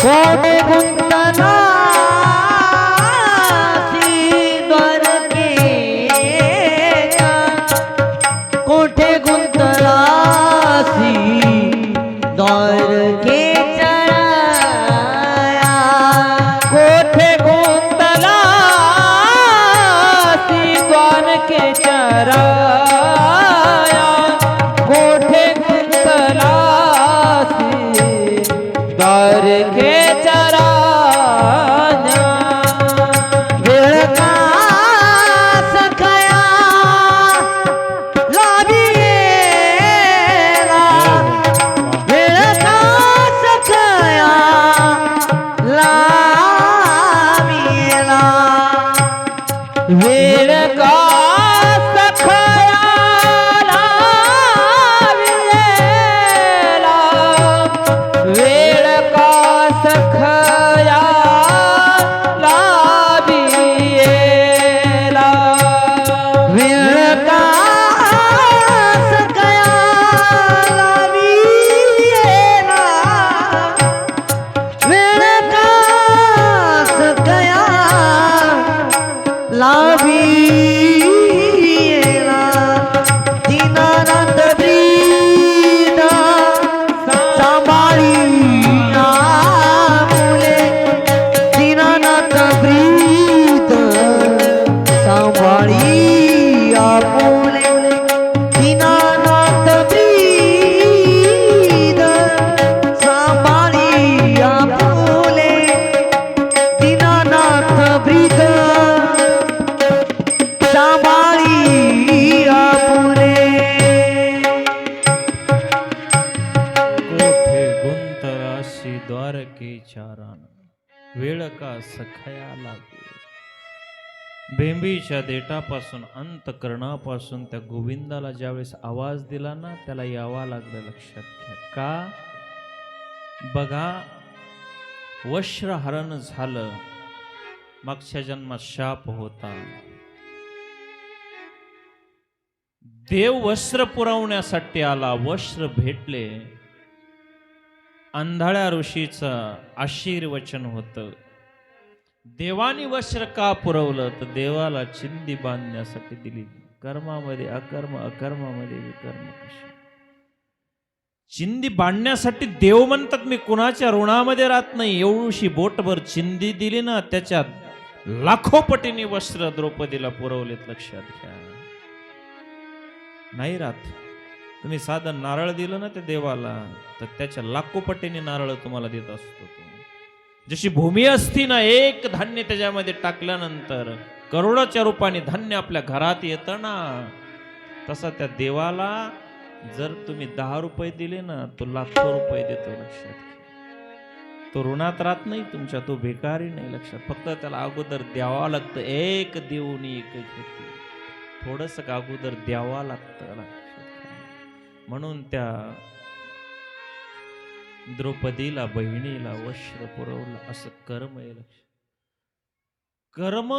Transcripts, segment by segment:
कोठे गुंतला कोठे गुंतलासी द्वारकेच्या कोठे गुंतलासी द्वारकेच्या कोठे गुंतलासी द्वारकेच्या वेळ का सखयाला वेळ का सखयाला वेळ का सखयाला वेळ का लावीला दीनानाथ ब्रीद सांभाळी मुले दीनानाथ ब्रीद सांभाळी मुले दीनानाथ ब्रीद सांभाळी मुले दीनानाथ ब्रीद द्वारकेच्या वेळ का सखया लागे बेंबीच्या देठापासून अंतकरणापासून त्या गोविंदाला ज्यावेळेस आवाज दिला ना त्याला यावा लागलं. लक्षात घ्या का बघा वस्त्रहरण झालं मागच्या जन्मात शाप होता. देव वस्त्र पुरवण्यासाठी आला वस्त्र भेटले. अंधाळ्या ऋषीचं आशीर्वचन होतं. देवानी वस्त्र का पुरवलं तर देवाला चिंदी बांधण्यासाठी दिली. कर्मामध्ये अकर्म अकर्मामध्ये विकर्म कशी चिंदी बांधण्यासाठी देव म्हणतात मी कुणाच्या ऋणामध्ये राहत नाही. एवढीशी बोटभर चिंदी दिली ना त्याच्यात लाखो पटीने वस्त्र द्रौपदीला पुरवलेत. लक्षात घ्या नाही राहत. तुम्ही साधं नारळ दिलं ना त्या देवाला तर त्याच्या लाखो पटीने नारळ तुम्हाला देत असतो. जशी भूमी असती ना एक धान्य त्याच्यामध्ये टाकल्यानंतर करोडाच्या रूपाने धान्य आपल्या घरात येतं ना तसा त्या देवाला जर तुम्ही 10 रुपये दिले ना तो लाखो रुपये देतो. लक्षात घ्या तो ऋणात राहत नाही तुमच्या. तो भिकारी नाही. लक्षात फक्त त्याला अगोदर द्यावा लागतं. एक देऊनी एक घेते थोडस अगोदर द्यावा लागतं. म्हणून त्या द्रौपदीला बहिणीला वस्त्र पुरवलं असं कर्म आहे. लक्ष कर्म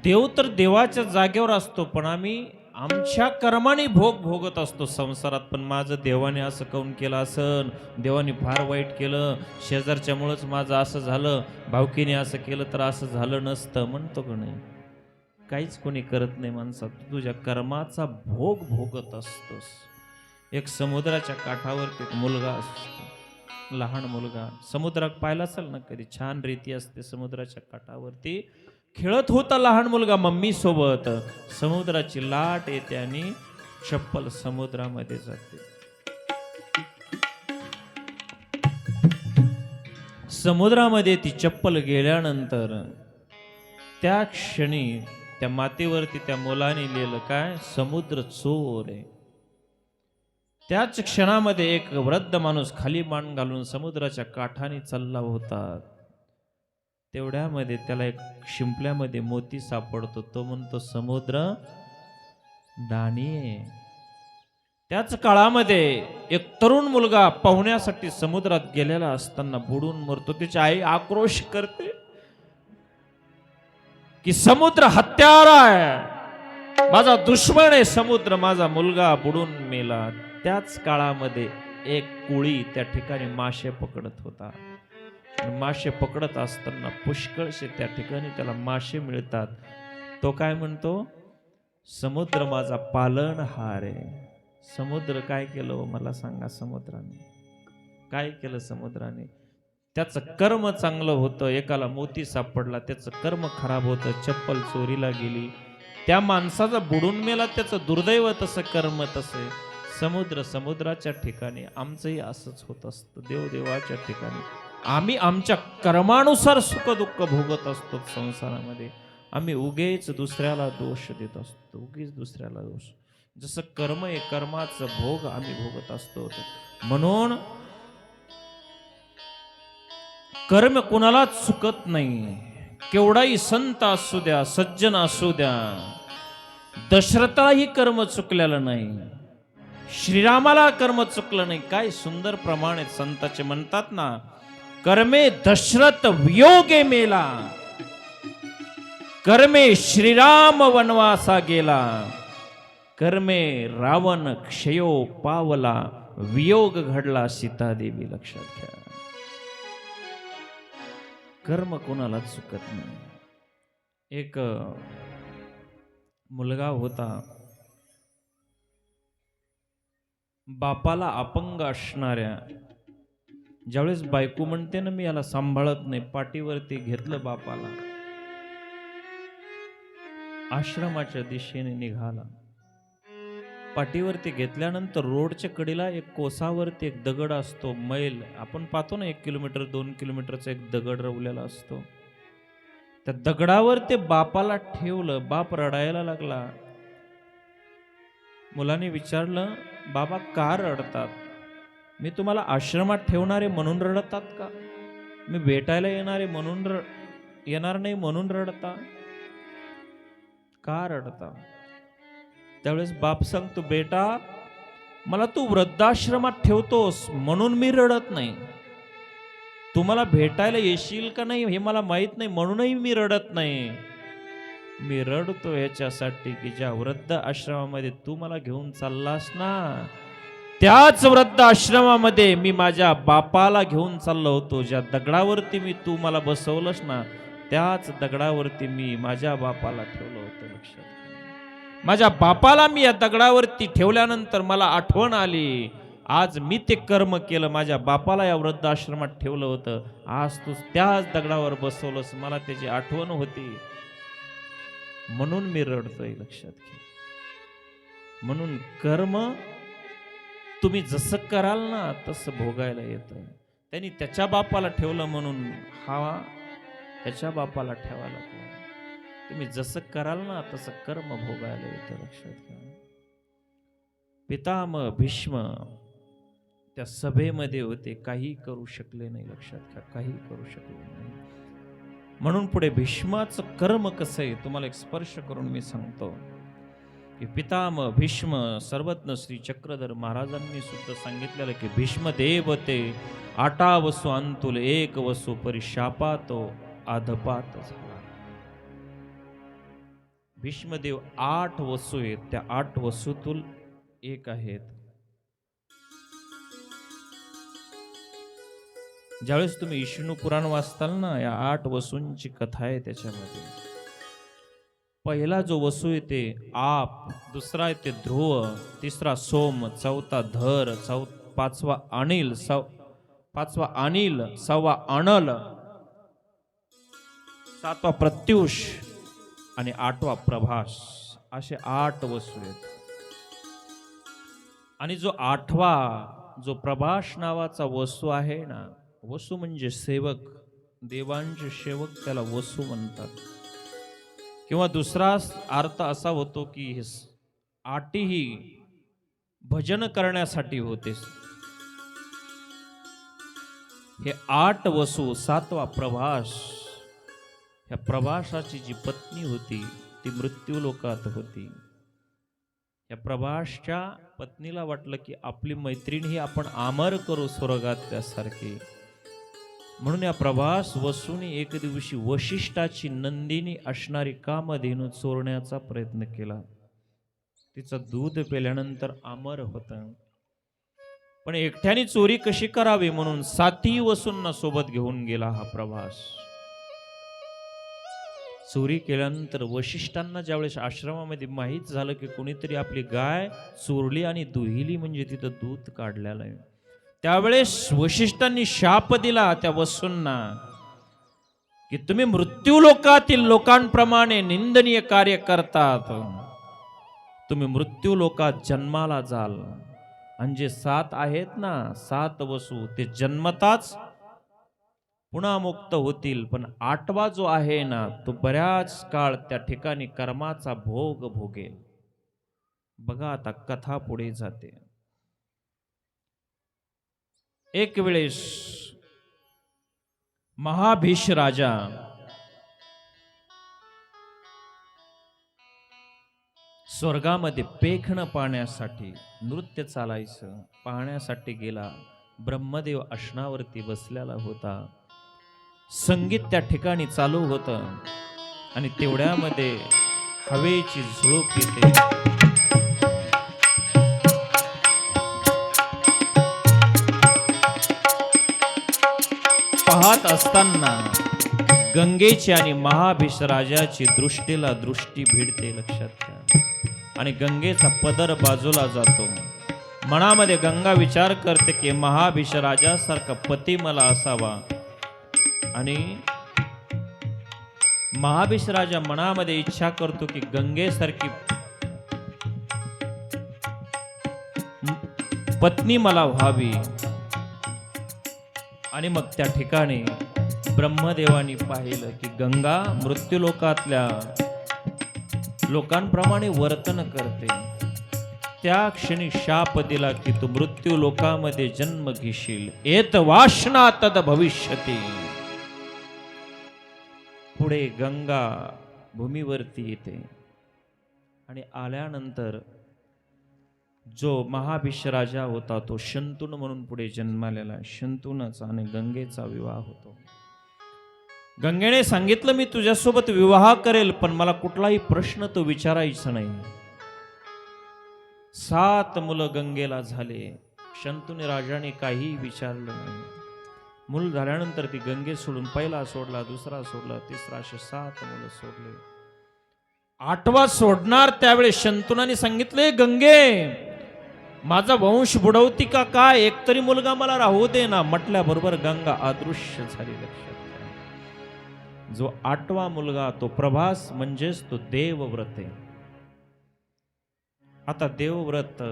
देव तर देवाच्या जागेवर असतो पण आम्ही आमच्या कर्माने भोग भोगत असतो संसारात. पण माझं देवाने असं काऊन केलं असन, देवाने फार वाईट केलं, शेजारच्यामुळंच माझं असं झालं, भावकीने असं केलं तर असं झालं नसतं म्हणतो का नाही. काहीच कोणी करत नाही माणसात. तुझ्या कर्माचा भोग भोगत असतोस. एक समुद्राच्या काठावरती एक मुलगा असतो लहान मुलगा. समुद्रात पाहिला असेल ना कधी छान रीती असते. समुद्राच्या काठावरती खेळत होता लहान मुलगा मम्मी सोबत. समुद्राची लाट येते आणि चप्पल समुद्रामध्ये जाते. समुद्रामध्ये ती चप्पल गेल्यानंतर त्या क्षणी त्या मातीवरती त्या मुलाने लिहिलं काय समुद्र चोर आहे. त्याच क्षणामध्ये एक वृद्ध माणूस खाली मान घालून समुद्राच्या काठाने चालला होता. तेवढ्यामध्ये त्याला एक शिंपल्यामध्ये मोती सापडतो. तो म्हणतो समुद्र दाणी आहे. त्याच काळामध्ये एक तरुण मुलगा पाहुण्यासाठी समुद्रात गेलेला असताना बुडून मरतो. त्याची आई आक्रोश करते की समुद्र हत्यारा आहे, माझा दुश्मन आहे समुद्र, माझा मुलगा बुडून मेला. त्याच काळामध्ये एक कोळी त्या ठिकाणी मासे पकडत होता. मासे पकडत असताना पुष्कळसे त्या ठिकाणी त्याला मासे मिळतात. तो काय म्हणतो, समुद्र माझा पालनहार आहे. समुद्र काय केलं हो मला सांगा, समुद्राने काय केलं? समुद्राने त्याचं कर्म चांगलं होतं, एकाला मोती सापडला, त्याचं कर्म खराब होतं, चप्पल चोरीला गेली, त्या माणसाचा बुडून मेला, त्याचं दुर्दैव तसं, कर्म तसे. समुद्र समुद्राच्या ठिकाणी आमचंही असंच होत असतं. देवदेवाच्या ठिकाणी आम्ही आमच्या कर्मानुसार सुख दुःख भोगत असतो संसारामध्ये. आम्ही उगेच दुसऱ्याला दोष देत असतो, उगीच दुसऱ्याला दोष. जसं कर्म आहे, कर्माचं भोग आम्ही भोगत असतो. म्हणून कर्म कुणालाच चुकत नाही. केवढाही संत असू द्या, सज्जन असू द्या, दशरथालाही कर्म चुकलेलं नाही, श्रीरामाला कर्म चुकलं नाही. काय सुंदर प्रमाण आहेत संताचे. म्हणतात ना, कर्मे दशरथ वियोगे मेला, कर्मे श्रीराम वनवासा गेला, कर्मे रावण क्षयो पावला, वियोग घडला सीतादेवी. लक्षात घ्या, कर्म कोणाला चुकत नाही. एक मुलगा होता, बापाला अपंग असणाऱ्या. ज्यावेळेस बायको म्हणते ना, मी याला सांभाळत नाही, पाठीवरती घेतलं बापाला, आश्रमाच्या दिशेने निघाला. पाठीवरती घेतल्यानंतर रोडच्या कडेला एक कोसावरती एक दगड असतो, मैल आपण पाहतो ना, 1 किलोमीटर 2 किलोमीटरचा एक दगड रवलेला असतो. त्या दगडावर ते बापाला ठेवलं. बाप रडायला लागला. मुलाने विचारलं, बाबा का रडतात? मी तुम्हाला आश्रमात ठेवणारे म्हणून रडतात का? मी भेटायला येणारे म्हणून येणार नाही म्हणून रडता? का रडता? त्यावेळेस बाप सांगतो, बेटा मला तू वृद्धाश्रमात ठेवतोस म्हणून मी रडत नाही. तुम्हाला भेटायला येशील का नाही हे मला माहित नाही, म्हणूनही मी रडत नाही. मी रडतो याच्यासाठी की ज्या वृद्ध आश्रमामध्ये तू मला घेऊन चाललास ना, त्याच वृद्ध आश्रमामध्ये मी माझ्या बापाला घेऊन चाललो होतो. ज्या दगडावरती मी तू मला बसवलंस ना, त्याच दगडावरती मी माझ्या बापाला ठेवलं होतं. लक्षात घ्या, माझ्या बापाला मी या दगडावरती ठेवल्यानंतर मला आठवण आली, आज मी ते कर्म केलं, माझ्या बापाला या वृद्ध आश्रमात ठेवलं होतं, आज तू त्याच दगडावर बसवलंस, मला त्याची आठवण होती म्हणून मी रडतोय. लक्षात घ्या, म्हणून कर्म तुम्ही जसं कराल ना तसं भोगायला येतं. त्यांनी त्याच्या बापाला ठेवलं म्हणून हा त्याच्या बापाला ठेवायला लागला. तुम्ही जसं कराल ना तसं कर्म भोगायला येतं. लक्षात घ्या, पितामह भीष्म त्या सभेमध्ये होते, काही करू शकले नाही. लक्षात घ्या, काही करू शकले नाही. म्हणून पुढे भीष्माचं कर्म कसं आहे तुम्हाला एक स्पर्श करून मी सांगतो की पितामह भीष्म सर्वज्ञ श्री चक्रधर महाराजांनी सुद्धा सांगितलेलं की भीष्म देव ते 8 वसु अंतुल 1 वसु परिशापातो आधपात झाला. भीष्मदेव 8 वसू आहेत, त्या 8 वसूतून एक आहेत. ज्यावेळेस तुम्ही विष्णू पुराण वाचताल ना, या 8 वसूंची कथा आहे. त्याच्यामध्ये पहिला जो वसू येते आप, दुसरा येते ध्रुव, तिसरा सोम, चौथा धर, पाचवा अनिल, सहावा अनल, 7वा प्रत्युष आणि 8वा प्रभास. असे 8 वसू आहेत. आणि जो 8वा जो प्रभास नावाचा वसू आहे ना, वसू म्हणजे सेवक, देवांचे सेवक, त्याला वसू म्हणतात. किंवा दुसरा अर्थ असा होतो की 8ही भजन करण्यासाठी होते. हे 8 वसू, 7वा प्रभास. ह्या प्रभासाची जी पत्नी होती ती मृत्यू लोकात होती. या प्रभासच्या पत्नीला वाटलं की आपली मैत्रीण ही आपण अमर करू स्वर्गात त्यासारखी. म्हणून या प्रभास वसूने एक दिवशी वशिष्ठाची नंदिनी असणारी कामधेनू चोरण्याचा प्रयत्न केला. तिचं दूध पेल्यानंतर अमर होतं. पण एकट्याने चोरी कशी करावी म्हणून 7 वसूंना सोबत घेऊन गेला हा प्रवास. चोरी केल्यानंतर वशिष्ठांना ज्यावेळेस आश्रमामध्ये माहीत झालं की कोणीतरी आपली गाय चोरली आणि दुहिली, म्हणजे तिथं दूध काढलेलं आहे, त्यावेळेस वशिष्ठांनी शाप दिला त्या वसूंना की तुम्ही मृत्यू लोकातील लोकांप्रमाणे निंदनीय कार्य करतात, तुम्ही मृत्यू लोकात जन्माला जाल. आणि जे 7 आहेत ना, 7 वसू, ते जन्मताच पुन्हा मुक्त होतील. पण 8वा जो आहे ना, तो बऱ्याच काळ त्या ठिकाणी कर्माचा भोग भोगेल. बघा आता कथा पुढे जाते. एक वेळेस महाभीष राजा स्वर्गामध्ये पेखणं पाहण्यासाठी, नृत्य चालायचं पाहण्यासाठी गेला. ब्रह्मदेव आसनावरती बसलेला होता. संगीत त्या ठिकाणी चालू होतं आणि तेवढ्यामध्ये हवेची झुळूक येते. पाहत असताना गंगेची आणि महाभीष राजाची दृष्टीला दृष्टी भिडते, लक्षात घ्या. आणि गंगेचा पदर बाजूला जातो. मनामध्ये गंगा विचार करते की महाभीष राजासारखा पती मला असावा. आणि महाभीष राजा मनामध्ये इच्छा करतो की गंगेसारखी पत्नी मला व्हावी. आणि मग त्या ठिकाणी ब्रह्मदेवानी पाहिलं की गंगा मृत्यूलोकातल्या लोकांप्रमाणे वर्तन करते. त्या क्षणी शाप दिला की तू मृत्यू लोकामध्ये जन्म घेशील. एत वासना तद भविष्यती. पुढे गंगा भूमीवरती येते आणि आल्यानंतर जो महाभीष राजा होता तो शंतनू म्हणून पुढे जन्मालेला. शंतनूचा आणि गंगेचा विवाह होतो. गंगेने सांगितलं मी तुझ्यासोबत विवाह करेल, पण मला कुठलाही प्रश्न तो विचारायचा नाही. 7 मुलं गंगेला झाले. शंतनू राजाने काही विचारलं नाही. मूल झाल्यानंतर ती गंगे सोडून पहिला सोडला, दुसरा सोडला, तिसरा, असे 7 मुलं सोडले. 8वा सोडणार त्यावेळेस शंतनूने सांगितले, गंगे माझा वंश बुडवती का काय, एकतरी मुलगा मला राहू दे ना. म्हटल्याबरोबर गंगा अदृश्य झाली. लक्षात घ्या. जो 8वा मुलगा तो प्रभास, म्हणजेच तो देवव्रत आहे. आता देवव्रत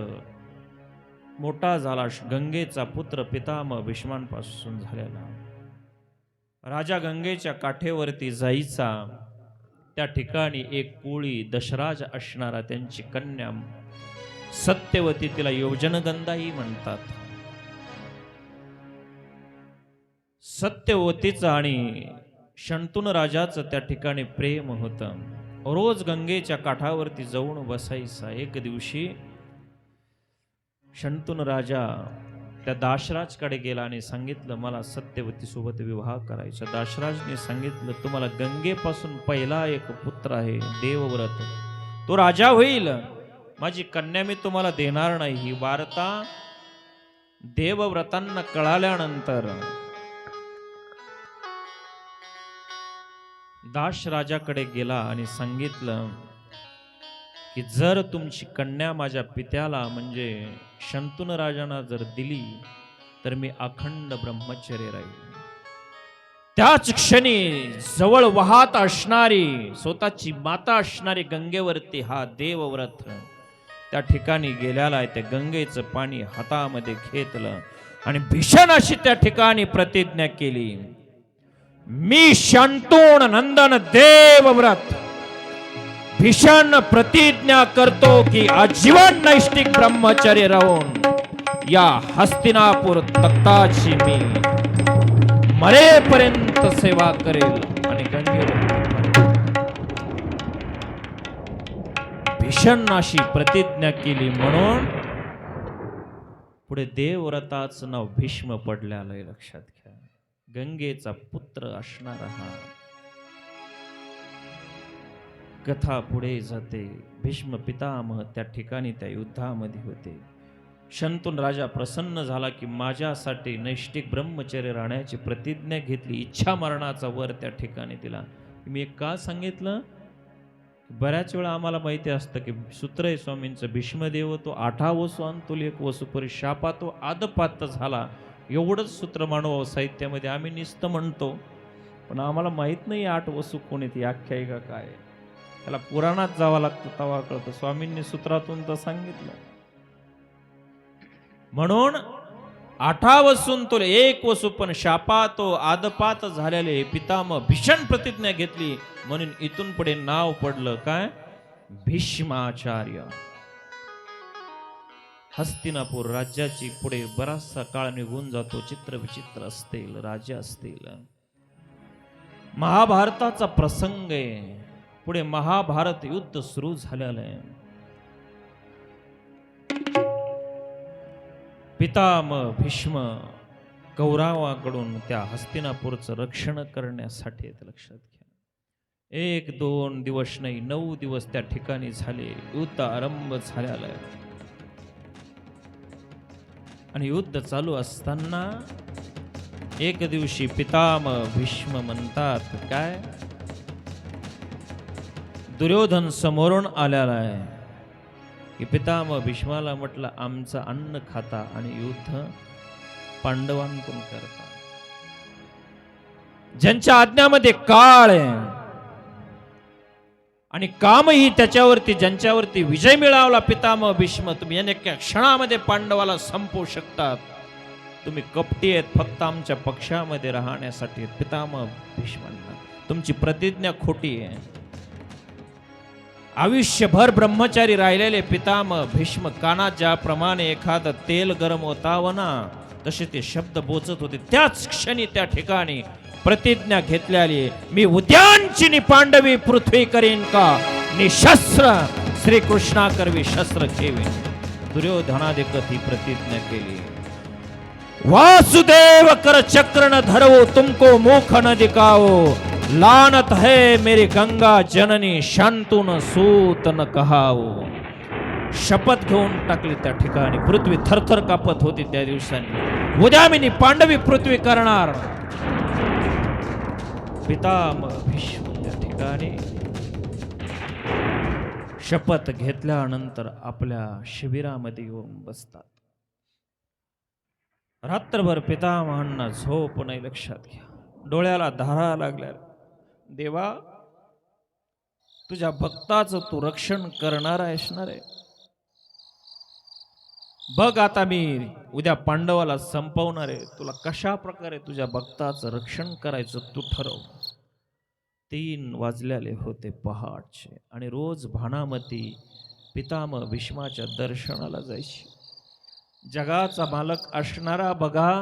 मोठा झाला. गंगेचा पुत्र पितामह भीष्मांपासून झालेला. राजा गंगेच्या काठेवरती जायचा. त्या ठिकाणी एक कोळी दशराज असणारा त्यांची कन्या सत्यवती, तिला योजनगंधाही म्हणतात. सत्यवतीचं आणि शंतनू राजाचं त्या ठिकाणी प्रेम होतं. रोज गंगेच्या काठावरती जाऊन बसायचा. एक दिवशी शंतनू राजा त्या दाशराजकडे गेला आणि सांगितलं मला सत्यवती सोबत विवाह करायचा. दाशराजने सांगितलं तुम्हाला गंगेपासून पहिला एक पुत्र आहे देवव्रत, तो राजा होईल. माझी कन्या मी तुम्हाला देणार नाही. ही वार्ता देवव्रतांना कळाल्यानंतर दाश राजाकडे गेला आणि सांगितलं की जर तुमची कन्या माझ्या पित्याला म्हणजे शंतनू राजांना जर दिली तर मी अखंड ब्रह्मचर्य राहील. त्याच क्षणी जवळ वाहत असणारी स्वतःची माता असणारी गंगेवरती हा देवव्रत त्या ठिकाणी गेलेला आहे. त्या गंगेचं पाणी हातामध्ये घेतलं आणि भीषण अशी त्या ठिकाणी प्रतिज्ञा केली, मी शंतनू नंदन देवव्रत भीषण प्रतिज्ञा करतो की आजीवन नैष्टिक ब्रह्मचर्य राहून या हस्तिनापूर तख्ताची मी मरेपर्यंत सेवा करेल. आणि गंगेवर भीषण अशी प्रतिज्ञा केली. म्हणून पुढे देवव्रताचं नाव भीष्म पडलेलं आहे. लक्षात घ्या. गंगेचा पुत्र असणारा हा. कथा पुढे जाते. भीष्म पितामह त्या ठिकाणी त्या युद्धामध्ये होते. शंतून राजा प्रसन्न झाला की माझ्यासाठी नैष्टिक ब्रह्मचर्य राहण्याची प्रतिज्ञा घेतली, इच्छा मरणाचा वर त्या ठिकाणी दिला. मी एक का सांगितलं, बऱ्याच वेळा आम्हाला माहिती असतं की सूत्र आहे स्वामींचं, भीष्मदेव तो 8 वसू अंतुल एक वसुपरी शापा तो आदपात झाला, एवढंच सूत्र मानव साहित्यामध्ये आम्ही निस्त म्हणतो, पण आम्हाला माहित नाही 8 वसू कोण आहेत, आख्यायिका काय आहे. त्याला पुराणात जावं लागतं तेव्हा कळतं. स्वामींनी सूत्रातून तर सांगितलं. म्हणून 8 वसून तो एक वसू पण शापा तो आदपात झालेले पितामह भीषण प्रतिज्ञा घेतली, म्हणून इथून पुढे नाव पडलं काय, भीष्माचार्य. हस्तिनापूर राज्याची पुढे बराचसा काळ निघून जातो. चित्र विचित्र असतील, राजे असतील. महाभारताचा प्रसंग आहे. पुढे महाभारत युद्ध सुरू झालेलं आहे. पितामह भीष्म कौरवाकडून त्या हस्तिनापूरचं रक्षण करण्यासाठी येत. लक्षात घ्या, 1-2 दिवस नाही, 9 दिवस त्या ठिकाणी झाले. युद्ध आरंभ झालेलं आहे. आणि युद्ध चालू असताना एक दिवशी पितामह भीष्म म्हणतात काय, दुर्योधन समोरून आलेला आहे की पितामह भीष्माला म्हटलं, आमचं अन्न खाता आणि युद्ध पांडवांकडून करता. ज्यांच्या आज्ञामध्ये काळ आहे आणि कामही त्याच्यावरती, ज्यांच्यावरती विजय मिळवला पितामह भीष्म, तुम्ही एका क्षणामध्ये पांडवाला संपवू शकतात. तुम्ही कपटी आहेत, फक्त आमच्या पक्षामध्ये राहण्यासाठी. पितामह भीष्मांना तुमची प्रतिज्ञा खोटी आहे. आयुष्यभर ब्रह्मचारी राहिलेले पितामह भीष्म कानात ज्याप्रमाणे एखादं तेल गरम होतावं ना, तसे ते शब्द बोचत होते. त्याच क्षणी त्या ठिकाणी प्रतिज्ञा घेतलेली, मी उद्यांची नि पांडवी पृथ्वी करीन का, निशस्त्र श्रीकृष्णा करवी शस्त्र घेवीन. दुर्योधनादिकत ही प्रतिज्ञा केली. वासुदेव कर चक्र न धरवो, तुमको मुख न दिखाओ, लानत है मेरी गंगा जननी, शांतून सूत न कहावो. शपथ घेऊन टाकली त्या ठिकाणी. पृथ्वी थरथर कापत होती त्या दिवसांनी. उद्या मी पांडवी पृथ्वी करणार. पितामह भीष्म त्या ठिकाणी शपथ घेतल्यानंतर आपल्या शिबिरामध्ये येऊन बसतात. रात्रभर पितामहांना झोप नाही. लक्षात घ्या, डोळ्याला धारा लागल्या. देवा, तुझ्या भक्ताचं तू रक्षण करणार आहेस ना रे. बघ आता मी उद्या पांडवाला संपवणार आहे. तुला कशा प्रकारे तुझ्या भक्ताचं रक्षण करायचं तू ठरव. 3 वाजलेले होते पहाटचे आणि रोज भानामती पितामह भीष्माच्या दर्शनाला जायची. जगाचा मालक असणारा बघा,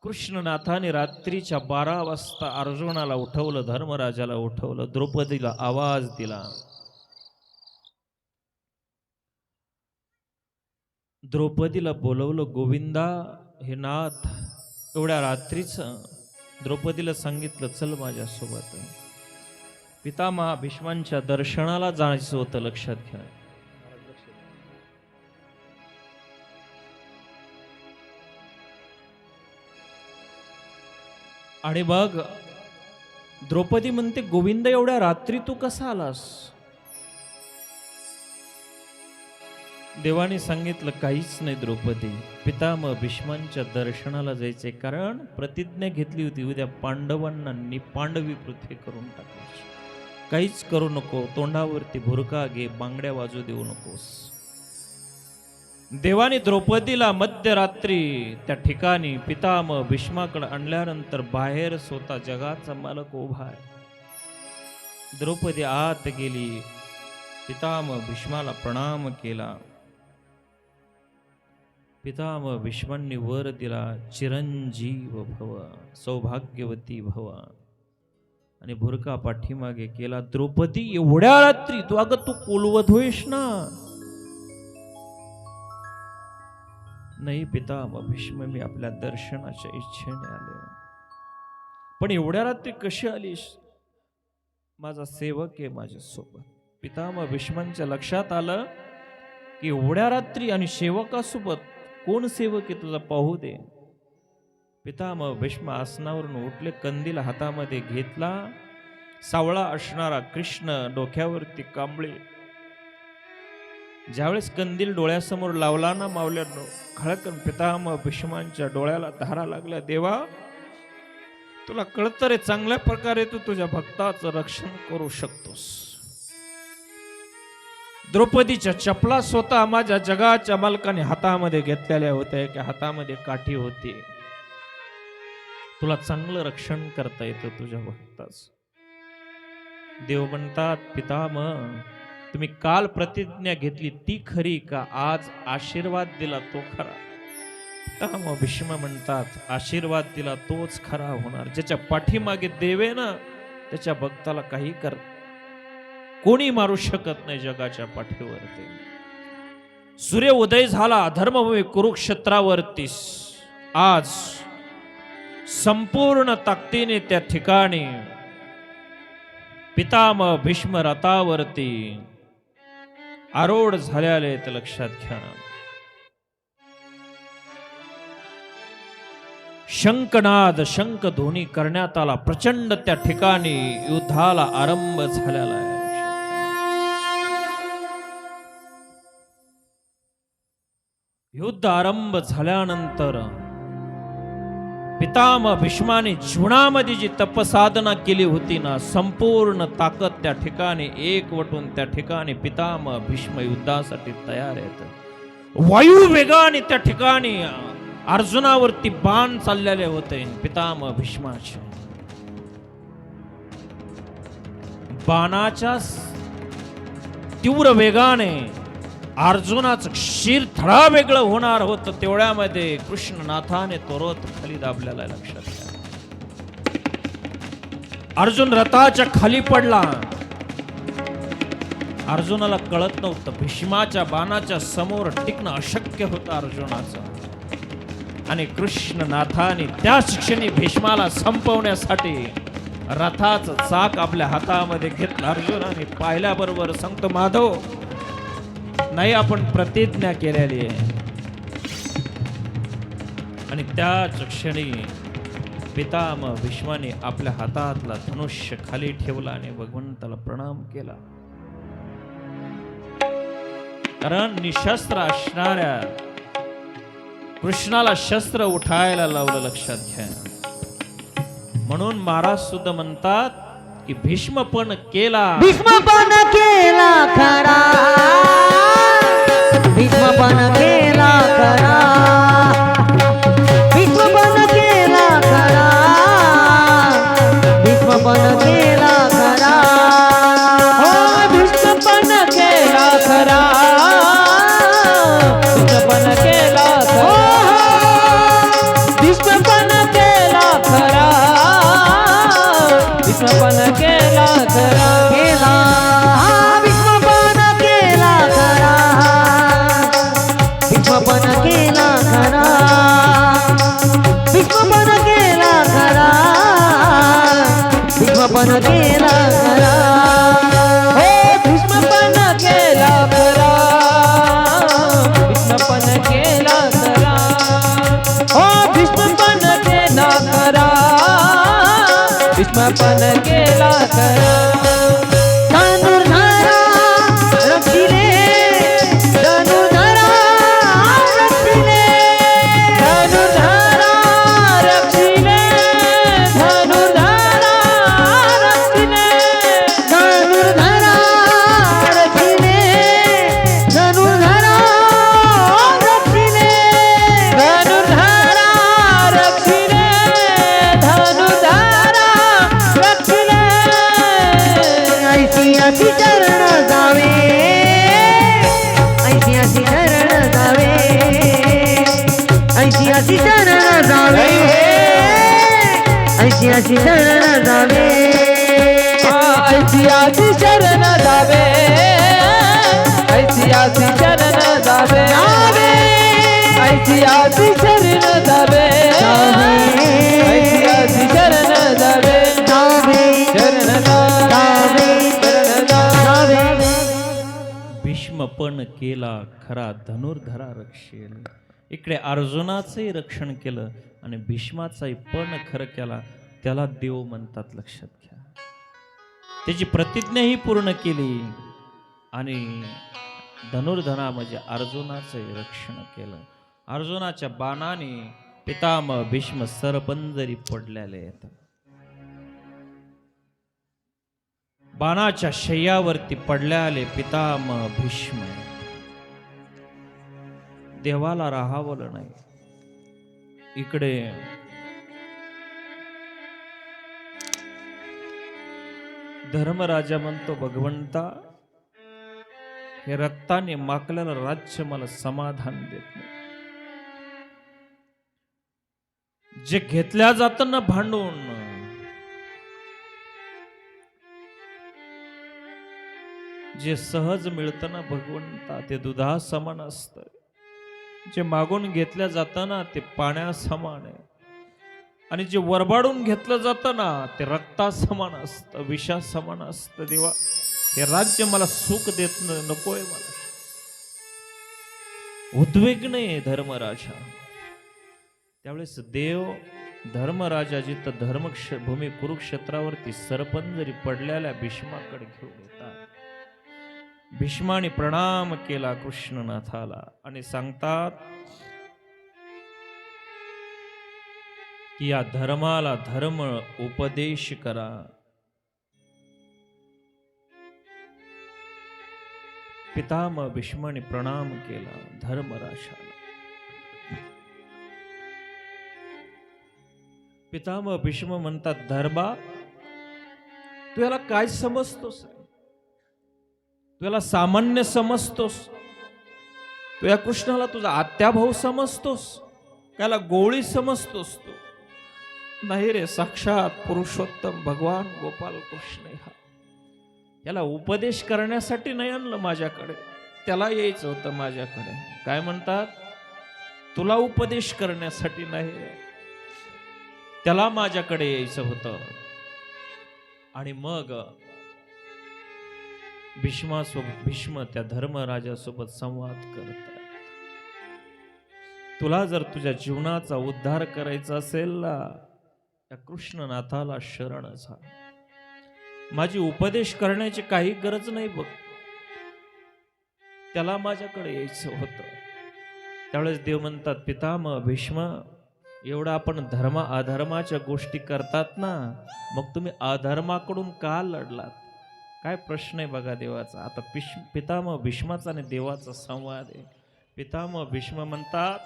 कृष्णनाथाने रात्रीच्या 12 वाजता अर्जुनाला उठवलं, धर्मराजाला उठवलं, द्रौपदीला आवाज दिला. द्रौपदीला बोलवलं, गोविंदा हे नाथ. एवढ्या रात्रीच द्रौपदीला सांगितलं, चल माझ्यासोबत. पितामह भीष्मांच्या दर्शनाला जायचं होतं. लक्षात घ्या, आणि मग द्रौपदी म्हणते, गोविंद एवढ्या रात्री तू कसा आलास? देवाने सांगितलं, काहीच नाही द्रौपदी, पितामह भीष्मांच्या दर्शनाला जायचे, कारण प्रतिज्ञा घेतली होती उद्या पांडवांना निपांडवी पृथ्वी करून टाकायची. काहीच करू नको, तोंडावरती भुरका घे, बांगड्या वाजू देऊ नकोस. देवाने द्रौपदीला मध्यरात्री त्या ठिकाणी पितामह भीष्माकडे आणल्यानंतर बाहेर स्वतः जगाचा मालक उभा आहे. द्रौपदी आत गेली, पितामह भीष्माला प्रणाम केला. पितामह भीष्मांनी वर दिला, चिरंजीव भव, सौभाग्यवती भव, आणि भुरका पाठीमागे केला. द्रौपदी एवढ्या रात्री तू, अगं तू कुलवधू आहेस ना? नाही पितामह भीष्म, मी आपल्या दर्शनाच्या इच्छेने आले. पण एवढ्या रात्री कशी आलीस? माझा सेवक आहे माझ्यासोबत. पितामह भीष्मांच्या लक्षात आलं की एवढ्या रात्री आणि सेवकासोबत कोण सेवक आहे तुझा पाहू दे. पितामह भीष्म आसनावरून उठले, कंदील हातामध्ये घेतला. सावळा असणारा कृष्ण, डोक्यावरती कांबळे. ज्यावेळेस कंदील डोळ्यासमोर लावला ना मावल्यानं, खळकन पितामह भीष्मांच्या डोळ्याला धारा लागल्या. देवा, तुला कळतं रे, चांगल्या प्रकारे तू तुझ्या भक्ताचं रक्षण करू शकतोस. द्रौपदीच्या चपला स्वतः माझ्या जगाच्या मालकाने हातामध्ये घेतलेल्या होत्या, एका हातामध्ये काठी होती. तुला चांगलं रक्षण करता येतं तुझ्या भक्ताचं. देव म्हणतात, पितामह, तुम्ही काल प्रतिज्ञा घेतली ती खरी का? आज आशीर्वाद दिला तो खरा? पितामह भीष्म म्हणतात, आशीर्वाद दिला तोच खरा होणार. ज्याच्या पाठीमागे देवे ना, त्याच्या भक्ताला काही कर कोणी मारू शकत नाही जगाच्या पाठीवरती. सूर्य उदय झाला धर्मभूमी कुरुक्षेत्रावरती. आज संपूर्ण ताकदीने त्या ठिकाणी पितामह भीष्म रथावरती आरूढ झालेले आहेत, लक्षात घ्या. शंखनाद शंखध्वनी करण्यात आला. प्रचंड त्या ठिकाणी युद्धाला आरंभ झालेला आहे. युद्ध आरंभ झाल्यानंतर पितामह भीष्माने जीवनामध्ये जी तपसाधना केली होती ना, संपूर्ण ताकद त्या ठिकाणी एकवटून त्या ठिकाणी पितामह भीष्म युद्धासाठी तयार आहेत. वायू वेगाने त्या ठिकाणी अर्जुनावरती बाण चाललेले होते. पितामह भीष्माचे बाणाच्या तीव्र वेगाने अर्जुनाचं शिर थडा वेगळं होणार होतं. तेवढ्यामध्ये कृष्णनाथाने तो रथ खाली दाबलेला आहे, लक्षात घ्या. अर्जुन रथाच्या खाली पडला. अर्जुनाला कळत नव्हतं, भीष्माच्या बाणाच्या समोर टिकणं अशक्य होतं अर्जुनाचं. आणि कृष्णनाथाने त्या क्षणी भीष्माला संपवण्यासाठी रथाचं चाक आपल्या हातामध्ये घेतलं. अर्जुनाने पाहिल्याबरोबर सांगतो, माधव नाही, आपण प्रतिज्ञा केलेली आहे. आणि त्याच क्षणी पितामह भीष्माने आपल्या हातातला धनुष्य खाली ठेवला आणि भगवंताला प्रणाम केला. कारण निशस्त्र असणाऱ्या कृष्णाला शस्त्र उठायला लावलं, लक्षात घ्या. म्हणून महाराज सुद्धा म्हणतात की भीष्म पण केला, भीष्म पण केला खरा, भीष्म पण केला खरा, भीष्म पण केला खरा, भीष्म पण केला खरा, हो भीष्म पण केला खरा, भीष्म पण केला खरा, भीष्म पण केला खरा, भीष्म पण केला खरा, केला भीष्म पण केला खरा, भीष्म पण केला खरा, भीष्म पण केला खरा, भीष्म पण केला खरा, हो भीष्म पण केला खरा, भीष्म पण केला खरा, हो भीष्म पण केला खरा, भीष्म पण केला खरा. धनुर्धरा रक्षिले, धनुर्धरा रक्षिले, धनुर्धरा रक्षिले, धनुर्धरा रक्षिले, धनुर्धरा रक्षिले, धनुर्धरा रक्षिले, धनुर्धरा रक्षिले, धनुर्धरा रक्षिले. ऐसी अशी चरण जावे, ऐसी अशी चरण जावे, ऐसी अशी चरण जावे, ऐसी अशी चरण जावे, ऐतिहासिक शरण जावे, ऐतिहासिक शरण जावे, ऐतिहासिक शरण जावे, ऐतिहासिक शरण जावे, शरण जावे, शरण जावे. भीष्म आपण केला खरा धनुर्धरा रक्षेल. इकडे अर्जुनाचंही रक्षण केलं आणि भीष्माचाही पण खरं केला, त्याला देव म्हणतात, लक्षात घ्या. त्याची प्रतिज्ञाही पूर्ण केली आणि धनुर्धरा म्हणजे अर्जुनाचंही रक्षण केलं. अर्जुनाच्या बाणाने पितामह भीष्म सरपंजरी पडलेले आहेत. बाणाच्या शय्यावरती पडलेले पितामह भीष्म देवाला राहावलं नाही. इकडे धर्मराजा म्हणतो, भगवंता, हे रक्ताने माकलेलं राज्य मला समाधान देत नाही. जे घेतल्या जातं ना भांडून, जे सहज मिळतं ना भगवंता, ते दुधा समान असतं. जे मागून घेतल्या जातं ना ते पाण्या समान आहे. आणि जे वरबाडून घेतलं जातं ना ते रक्ता समान असतं, विषा समान असतं. देवा, हे राज्य मला सुख देत नकोय, मला उद्विग्न आहे धर्मराजा. त्यावेळेस देव धर्मराजा जिथं धर्मभूमी कुरुक्षेत्रावरती सरपंजरी पडलेल्या भीष्माकडे घेऊन येतात. भीष्माने प्रणाम केला कृष्णनाथाला आणि सांगतात की या धर्माला धर्म उपदेश करा. पितामह भीष्माने प्रणाम केला धर्मराजाला. पितामह भीष्म म्हणतात, धर्मा, तू याला काय समजतोस? तू याला सामान्य समजतोस? तू या कृष्णाला तुझा आत्याभाऊ समजतोस? त्याला गोळी समजतोस तू? नाही रे, साक्षात पुरुषोत्तम भगवान गोपाल कृष्ण हा. याला उपदेश करण्यासाठी नाही आणलं माझ्याकडे, त्याला यायचं होतं माझ्याकडे. काय म्हणतात, तुला उपदेश करण्यासाठी नाही, त्याला माझ्याकडे यायचं होतं. आणि मग भीष्म त्या धर्मराजासोबत संवाद करतात. तुला जर तुझ्या जीवनाचा उद्धार करायचा असेल ना, त्या कृष्णनाथाला शरण जा. माझी उपदेश करण्याची काही गरज नाही बघ, त्याला माझ्याकडे यायचं होतं. त्यावेळेस देव म्हणतात, पितामह भीष्म, एवढा आपण धर्म अधर्माच्या गोष्टी करतात ना, मग तुम्ही अधर्माकडून का लढलात? काय प्रश्न आहे बघा देवाचा. आता पितामह भीष्माचा आणि देवाचा संवाद आहे. पितामह भीष्म म्हणतात,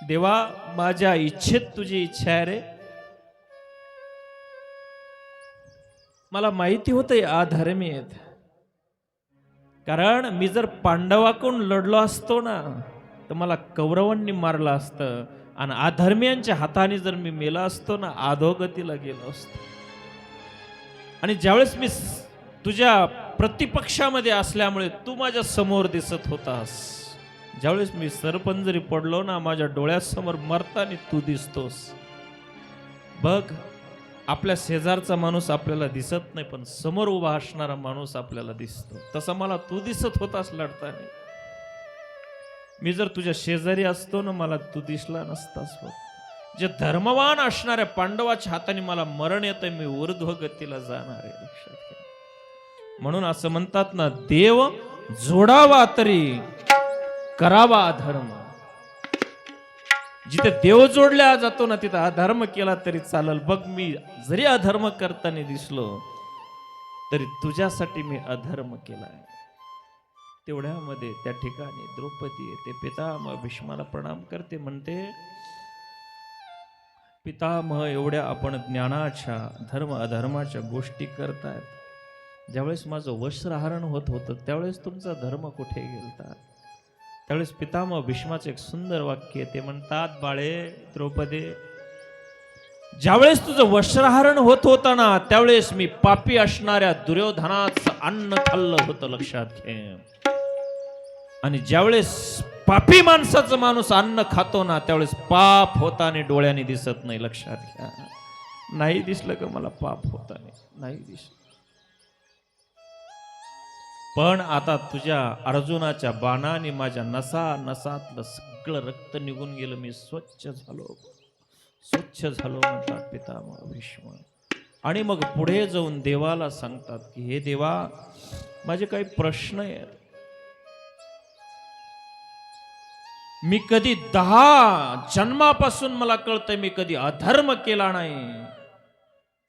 देवा, माझ्या इच्छेत तुझी इच्छा आहे रे. मला माहिती होतं अधर्मी आहेत, कारण मी जर पांडवाकडून लढलो असतो ना तर मला कौरवांनी मारलं असतं, आणि अधर्मियांच्या हाताने जर मी मेला असतो ना, अधोगतीला गेलो असतो. आणि ज्यावेळेस मी तुझ्या प्रतिपक्षामध्ये असल्यामुळे तू माझ्या समोर दिसत होतास. ज्यावेळेस मी सरपंजरी पडलो ना, माझ्या डोळ्यासमोर मरताना तू दिसतोस. बघ, आपल्या शेजारचा माणूस आपल्याला दिसत नाही, पण समोर उभा असणारा माणूस आपल्याला दिसतो. तसं मला तू दिसत होतास लढताना. मी जर तुझ्या शेजारी असतो ना, मला तू दिसला नसतास. बघ, जे धर्मवान असणाऱ्या पांडवाच्या हाताने मला मरण येतंय, मी ऊर्ध्व गतीला जाणार आहे, लक्षात घ्या. म्हणून असं म्हणतात ना, देव जोडावा तरी करावा अधर्म. जिथे देव जोडल्या जातो ना, तिथं अधर्म केला तरी चालेल. बघ, मी जरी अधर्म करताना दिसलो तरी तुझ्यासाठी मी अधर्म केलाय. तेवढ्यामध्ये त्या ठिकाणी द्रौपदी येते, पितामह भीष्माला प्रणाम करते, म्हणते, पितामह, एवढ्या आपण ज्ञानाच्या धर्म अधर्माच्या गोष्टी करतायत. ज्यावेळेस माझं वस्त्रहरण होत होतं त्यावेळेस तुमचा धर्म कुठे गेलता? त्यावेळेस पितामह भीष्माचं एक सुंदर वाक्य, ते म्हणतात, बाळे द्रौपदी, ज्यावेळेस तुझं वस्त्रहरण होत होतं ना, त्यावेळेस मी पापी असणाऱ्या दुर्योधनाचं अन्न खाल्लं होतं, लक्षात घे. आणि ज्यावेळेस पापी माणसाचं माणूस अन्न खातो ना, त्यावेळेस पाप होताना डोळ्याने दिसत नाही, लक्षात घ्या. नाही दिसलं का मला पाप होताना? नाही दिसलं. पण आता तुझ्या अर्जुनाच्या बाणाने माझ्या नसा नसातलं सगळं रक्त निघून गेलं, मी स्वच्छ झालो म्हणतात पितामह भीष्म. आणि मग पुढे जाऊन देवाला सांगतात की हे देवा, माझे काही प्रश्न आहेत. मी कधी 10 जन्मापासून मला कळतंय मी कधी अधर्म केला नाही,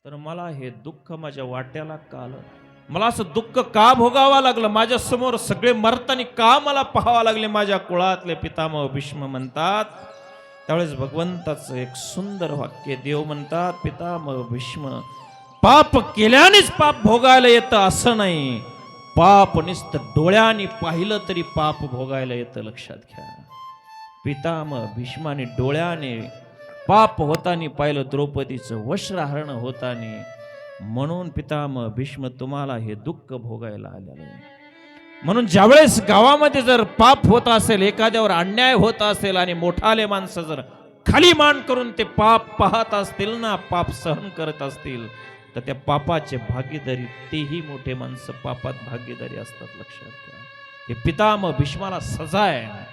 तर मला हे दुःख माझ्या वाट्याला का आलं? मला असं दुःख का भोगावं लागलं? माझ्या समोर सगळे मरताना का मला पाहावं लागले? माझ्या कुळातले पितामह भीष्म म्हणतात. त्यावेळेस भगवंताचं एक सुंदर वाक्य देव म्हणतात, पितामह भीष्म, पाप केल्यानेच पाप भोगायला येतं असं नाही, पाप नुसतं डोळ्यांनी पाहिलं तरी पाप भोगायला येतं, लक्षात घ्या. पितामह भीष्माने डोळ्याने पाप होतानी पाहिलं, द्रौपदीचं वस्त्रहरण होतानी, म्हणून पितामह भीष्म तुम्हाला हे दुःख भोगायला आलेलं आहे. म्हणून ज्यावेळेस गावामध्ये जर पाप होत असेल, एखाद्यावर अन्याय होत असेल आणि मोठाले माणसं जर खाली मान करून ते पाप पाहत असतील ना, पाप सहन करत असतील, तर त्या पापाचे भागीदारी तेही मोठे माणसं पापात भागीदारी असतात, लक्षात घ्या. हे पितामह भीष्माला सजा आहे.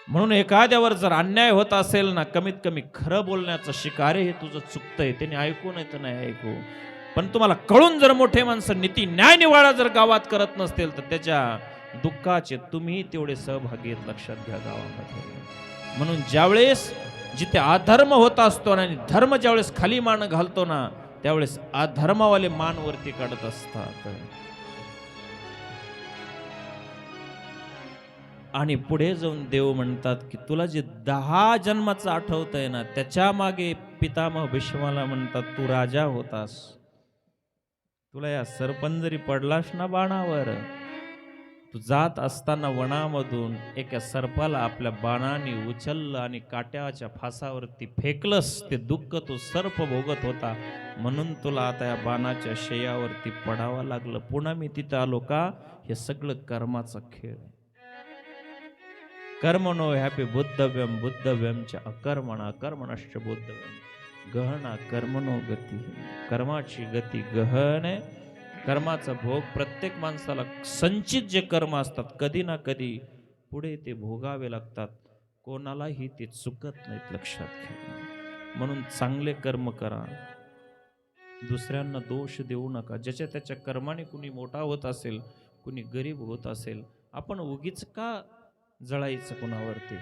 म्हणून एखाद्यावर जर अन्याय होत असेल ना, कमीत कमी खरं बोलण्याचं शिकारे हे तुझं चुकतंय, त्याने ऐकू नाही तर नाही ऐकू, पण तुम्हाला कळून जर मोठे माणसं नीती न्याय निवाडा जर गावात करत नसतील, तर त्याच्या दुःखाचे तुम्ही तेवढे सहभागी आहेत, लक्षात घ्या गावामध्ये. म्हणून ज्यावेळेस जिथे अधर्म होत असतो आणि धर्म ज्यावेळेस खाली मान घालतो ना, त्यावेळेस अधर्मावाले मान वरती काढत असतात. आणि पुढे जाऊन देव म्हणतात की तुला जे 10 जन्माचं आठवतंय ना, त्याच्या मागे पितामह भीष्माला म्हणतात, तू राजा होतास, तुला या सरपंजरी पडलास ना बाणावर, तू जात असताना वनामधून एका सर्पाला आपल्या बाणाने उचललं आणि काट्याच्या फासावरती फेकलंस, ते दुःख तो सर्प भोगत होता, म्हणून तुला आता या बाणाच्या शयावरती पडावं लागलं. पुन्हा मी तिथं आलो का? हे सगळं कर्माचा खेळ. कर्मणो ह्यापी बुद्धव्यम बुद्धव्यमच्या अकर्मणा कर्मणश्च बुद्धव्यम गहना कर्मणो गती. कर्माची गती गहन आहे. कर्माचा भोग प्रत्येक माणसाला संचित जे कर्म असतात, कधी ना कधी पुढे ते भोगावे लागतात, कोणालाही ते चुकत नाहीत, लक्षात घ्या. म्हणून चांगले कर्म करा, दुसऱ्यांना दोष देऊ नका. ज्याच्या त्याच्या कर्माने कुणी मोठा होत असेल, कुणी गरीब होत असेल, आपण उगीच का जळायचं कोणावरती?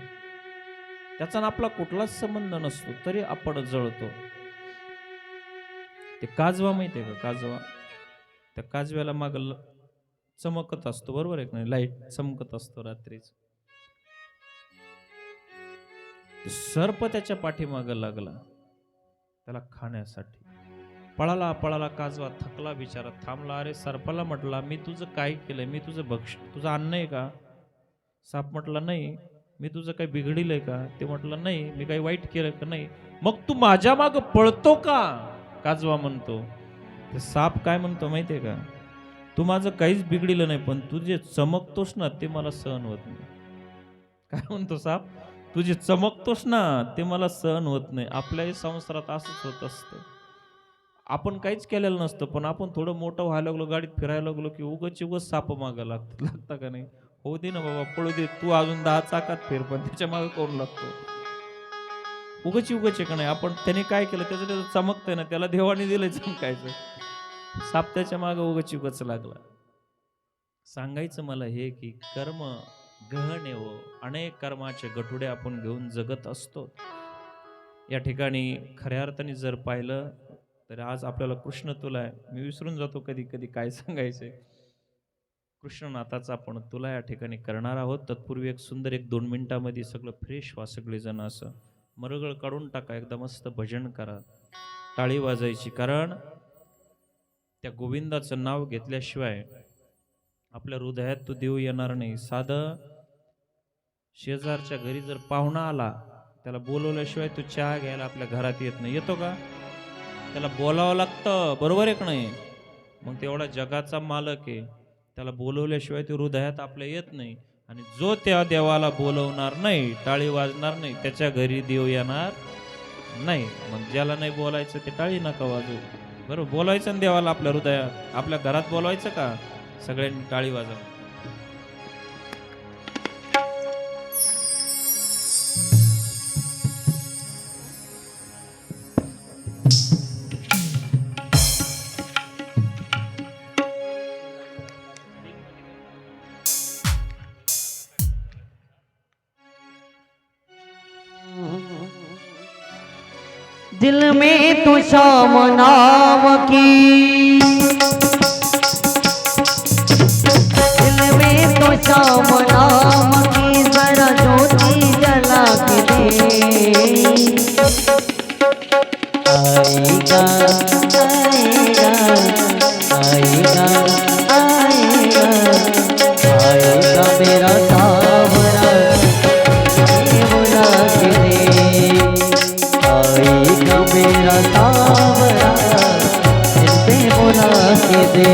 त्याचा आपला कुठलाच संबंध नसतो, तरी आपण जळतो. ते काजवा माहितीये का? काजवा, त्या काजव्याला माग चमकत असतो, बरोबर आहे का नाही? लाईट चमकत असतो रात्रीच. सर्प त्याच्या पाठीमाग लागला त्याला खाण्यासाठी. पळाला पळाला काजवा, थकला बिचारा, थांबला. अरे सर्पाला म्हटला, मी तुझं काय केलंय? मी तुझं तुझं अन्न आहे का? साप म्हटला, नाही. मी तुझं काही बिघडिलंय का? ते म्हटलं, नाही. मी काही वाईट केलं का? नाही. मग तू माझ्या माग पळतो का? काजवा म्हणतो. ते साप काय म्हणतो माहितीये का? तू माझं काहीच बिघडिलं नाही, पण तू जे चमकतोस ना, ते मला सहन होत नाही. काय म्हणतो साप? तू जे चमकतोस ना, ते मला सहन होत नाही. आपल्याही संसारात असंच होत असतं. आपण काहीच केलेलं नसतं, पण आपण थोडं मोठं व्हायला लागलो, गाडीत फिरायला लागलो की उगच साप मागं लागतं का नाही? हो दे ना बाबा, पळू दे, तू अजून 10 चाकात फिर, पण त्याच्या मागे कोण लागतो? उगच का नाही? आपण त्याने काय केलं, त्याचं चमकतंय ना, त्याला देवाने दिलंय चमकायचं. साप त्याच्या मागे उगच लागला. सांगायचं मला हे की कर्म गहन आहे हो. अनेक कर्माचे गठुडे आपण घेऊन जगत असतो. या ठिकाणी खऱ्या अर्थाने जर पाहिलं तर आज आपल्याला कृष्ण तुला आहे. मी विसरून जातो कधी कधी काय सांगायचंय. कृष्णनाथाचा आपण तुला या ठिकाणी करणार आहोत. तत्पूर्वी एक सुंदर 1-2 मिनिटांमध्ये सगळं फ्रेश व्हा. सगळेजण असं मरगळ काढून टाका, एकदा मस्त भजन करा, टाळी वाजायची. कारण त्या गोविंदाचं नाव घेतल्याशिवाय आपल्या हृदयात तो देव येणार नाही. साधं शेजारच्या घरी जर पाहुणा आला, त्याला बोलवल्याशिवाय तो चहा घ्यायला आपल्या घरात येत नाही. येतो का? त्याला बोलावं लागतं, बरोबर आहे का नाही? मग तेवढा जगाचा मालक आहे, त्याला बोलवल्याशिवाय तो हृदयात आपल्या येत नाही. आणि जो त्या देवाला बोलवणार नाही, टाळी वाजणार नाही, त्याच्या घरी देव येणार नाही. मग ज्याला नाही बोलायचं ते टाळी नका वाजवू. बरोबर बोलायचं ना देवाला आपल्या हृदयात. आपल्या घरात बोलवायचं का सगळ्यांनी टाळी वाजवून. दिल में तो श्याम नाम की, दिल में तो श्याम नाम की जरा ज्योति जला के दे। आएगा आएगा आएगा आएगा आएगा मेरा सावरा बुला के दे। आएगा मेरा सावरा दिल पे बुला के दे।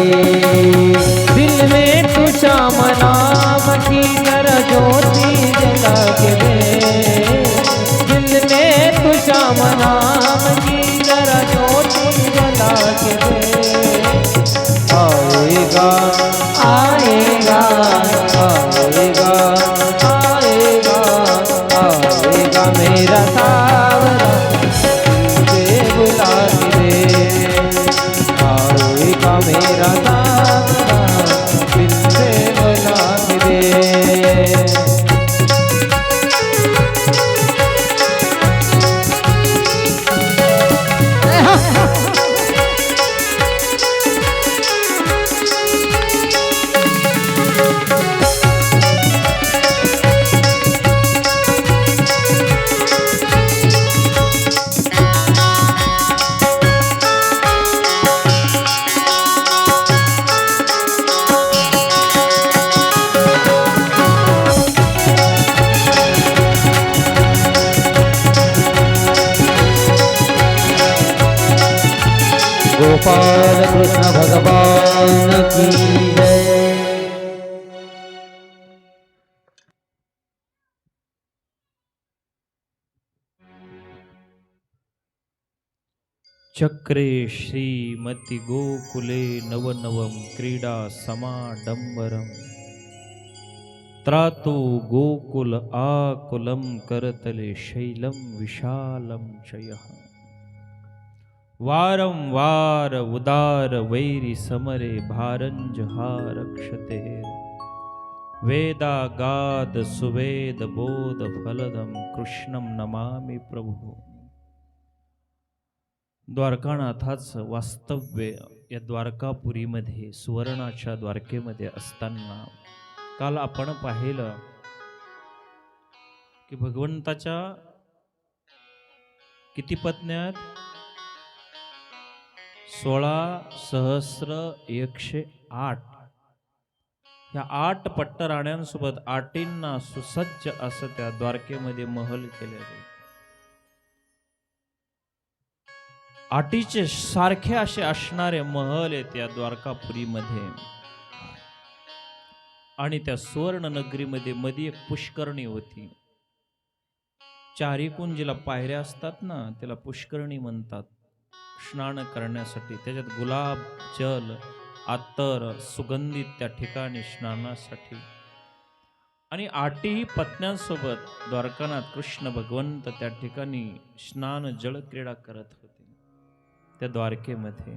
दिल में तू श्याम नाम की जरा ज्योति जला के दे। दिल में तू श्याम नाम की जरा ज्योति जला के दे। आएगा आएगा आएगा आएगा आएगा मेरा सावरा तुझे बुला के दे। आएगा मेरा सावरा तुझे बुला के दे। गोपाल कृष्ण भगवान की जय। चक्रे श्रीमती गोकुले नवनवम क्रीडा समाडंबरम त्रातु गोकुल आकुलम करतले शैलम विशालम चयः वारं वार उदार वैरी समरे भारंजहारक्षते वेदागाद सुवेद बोध फलदम कृष्णम नमामि प्रभु। द्वारकानाथाचं वास्तव्य या द्वारकापुरीमध्ये सुवर्णाच्या द्वारकेमध्ये असताना काल आपण पाहिलं की भगवंताच्या किती पत्न्या आहेत? 16,108. ह्या 8 पट्टराण्यांसोबत 8 सुसज्ज असं त्या द्वारकेमध्ये महल केले. 8 सारखे असे असणारे महल आहेत या द्वारकापुरीमध्ये. आणि त्या सुवर्ण नगरीमध्ये मध्ये एक पुष्करणी होती. चारीकून जिला पायऱ्या असतात ना त्याला पुष्करणी म्हणतात. स्नान करण्यासाठी त्याच्यात गुलाब जल अत्तर सुगंधित त्या ठिकाणी स्नानासाठी. आणि 8ही पत्न्यांसोबत द्वारकानाथ कृष्ण भगवंत त्या ठिकाणी स्नान जल क्रीडा करत होते. त्या द्वारकेमध्ये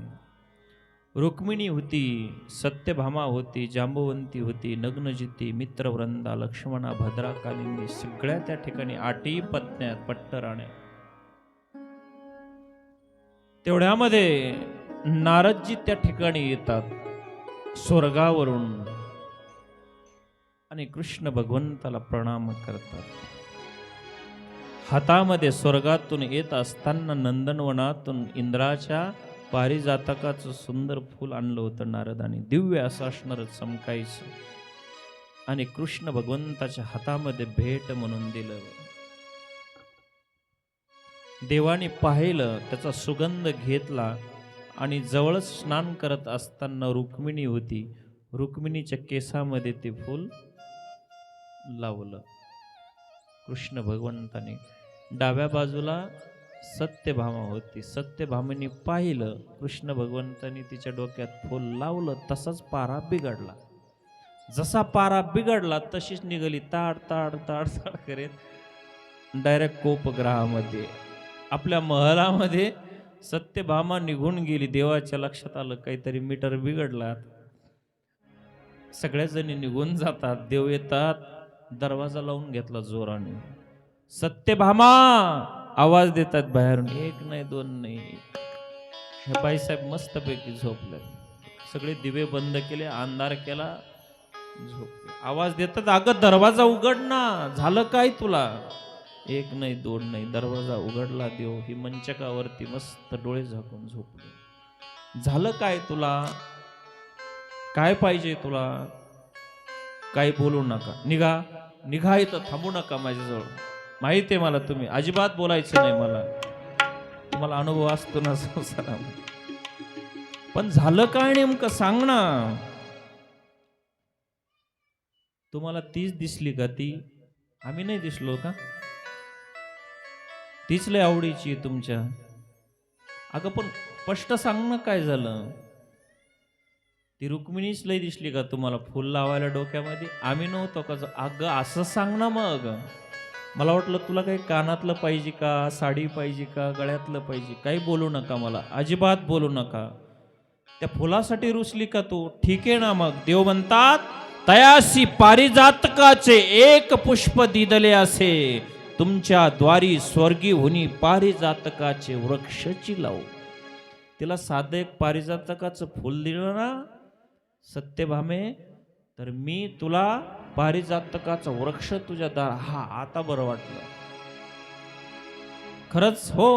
रुक्मिणी होती, सत्यभामा होती, जांबवंती होती, नग्नजिती, मित्रवृंदा, लक्ष्मणा, भद्रा, कालिंदी सगळ्या त्या ठिकाणी 8ही पत्न्या पट्टराण्या. तेवढ्यामध्ये नारदजी त्या ठिकाणी येतात स्वर्गावरून आणि कृष्ण भगवंताला प्रणाम करतात. हातामध्ये स्वर्गातून येत असताना नंदनवनातून इंद्राच्या पारिजातकाचं सुंदर फूल आणलं होतं नारदाने. दिव्य असं असणारं चमकायचं आणि कृष्ण भगवंताच्या हातामध्ये भेट म्हणून दिलं. देवाने पाहिलं, त्याचा सुगंध घेतला आणि जवळच स्नान करत असताना रुक्मिणी होती. रुक्मिणीच्या केसामध्ये ते फूल लावलं. कृष्ण भगवंताने डाव्या बाजूला सत्यभामा होती. सत्यभामेने पाहिलं कृष्ण भगवंतांनी तिच्या डोक्यात फूल लावलं, तसाच पारा बिघडला. जसा पारा बिघडला तशीच निघाली ताड ताड ताड ताड करेत डायरेक्ट कोपग्रहामध्ये. आपल्या महलामध्ये सत्यभामा निघून गेली. देवाच्या लक्षात आलं काहीतरी मीटर बिघडला. सगळ्या जणी निघून जातात. देव येतात, दरवाजा लावून घेतला जोराने. सत्यभामा आवाज देतात बाहेरून. एक नाही दोन नाही. हे बाईसाहेब मस्तपैकी झोपले. सगळे दिवे बंद केले, अंधार केला, झोपले. आवाज देतात, अगं दरवाजा उघड ना, झालं काय तुला? एक नाही दोन नाही, दरवाजा उघडला. देव ही मंचकावरती मस्त डोळे झाकून झोपले. झालं काय तुला? काय पाहिजे तुला? काही बोलू नका, निघा निघा, इथं थांबू नका माझ्याजवळ. माहिती आहे मला तुम्ही अजिबात बोलायचं नाही. मला तुम्हाला अनुभव असतो ना संसारामध्ये. पण झालं काय नेमकं सांग ना. तुम्हाला तीच दिसली का? ती आम्ही नाही दिसलो का? तीच लय आवडीची तुमच्या. अगं पण स्पष्ट सांग ना काय झालं. ती रुक्मिणीच लय दिसली का तुम्हाला फुल लावायला डोक्यामध्ये? आम्ही नव्हतो का? अगं असं सांग ना मग. मला वाटलं तुला काही कानातलं पाहिजे का, साडी पाहिजे का, गळ्यातलं पाहिजे. काही बोलू नका, मला अजिबात बोलू नका. त्या फुलासाठी रुसली का तू? ठीक आहे ना मग. देव म्हणतात, तयासी पारिजातकाचे एक पुष्प दिदले असे, तुमच्या द्वारी स्वर्गी हुनी पारिजातकाचे वृक्षची लावू. तिला साधं एक पारिजातकाचं फुल दिलं ना सत्यभामे, तर मी तुला पारिजातकाचा वृक्ष तुझ्या दार. हा आता बरं वाटलं. खरंच हो,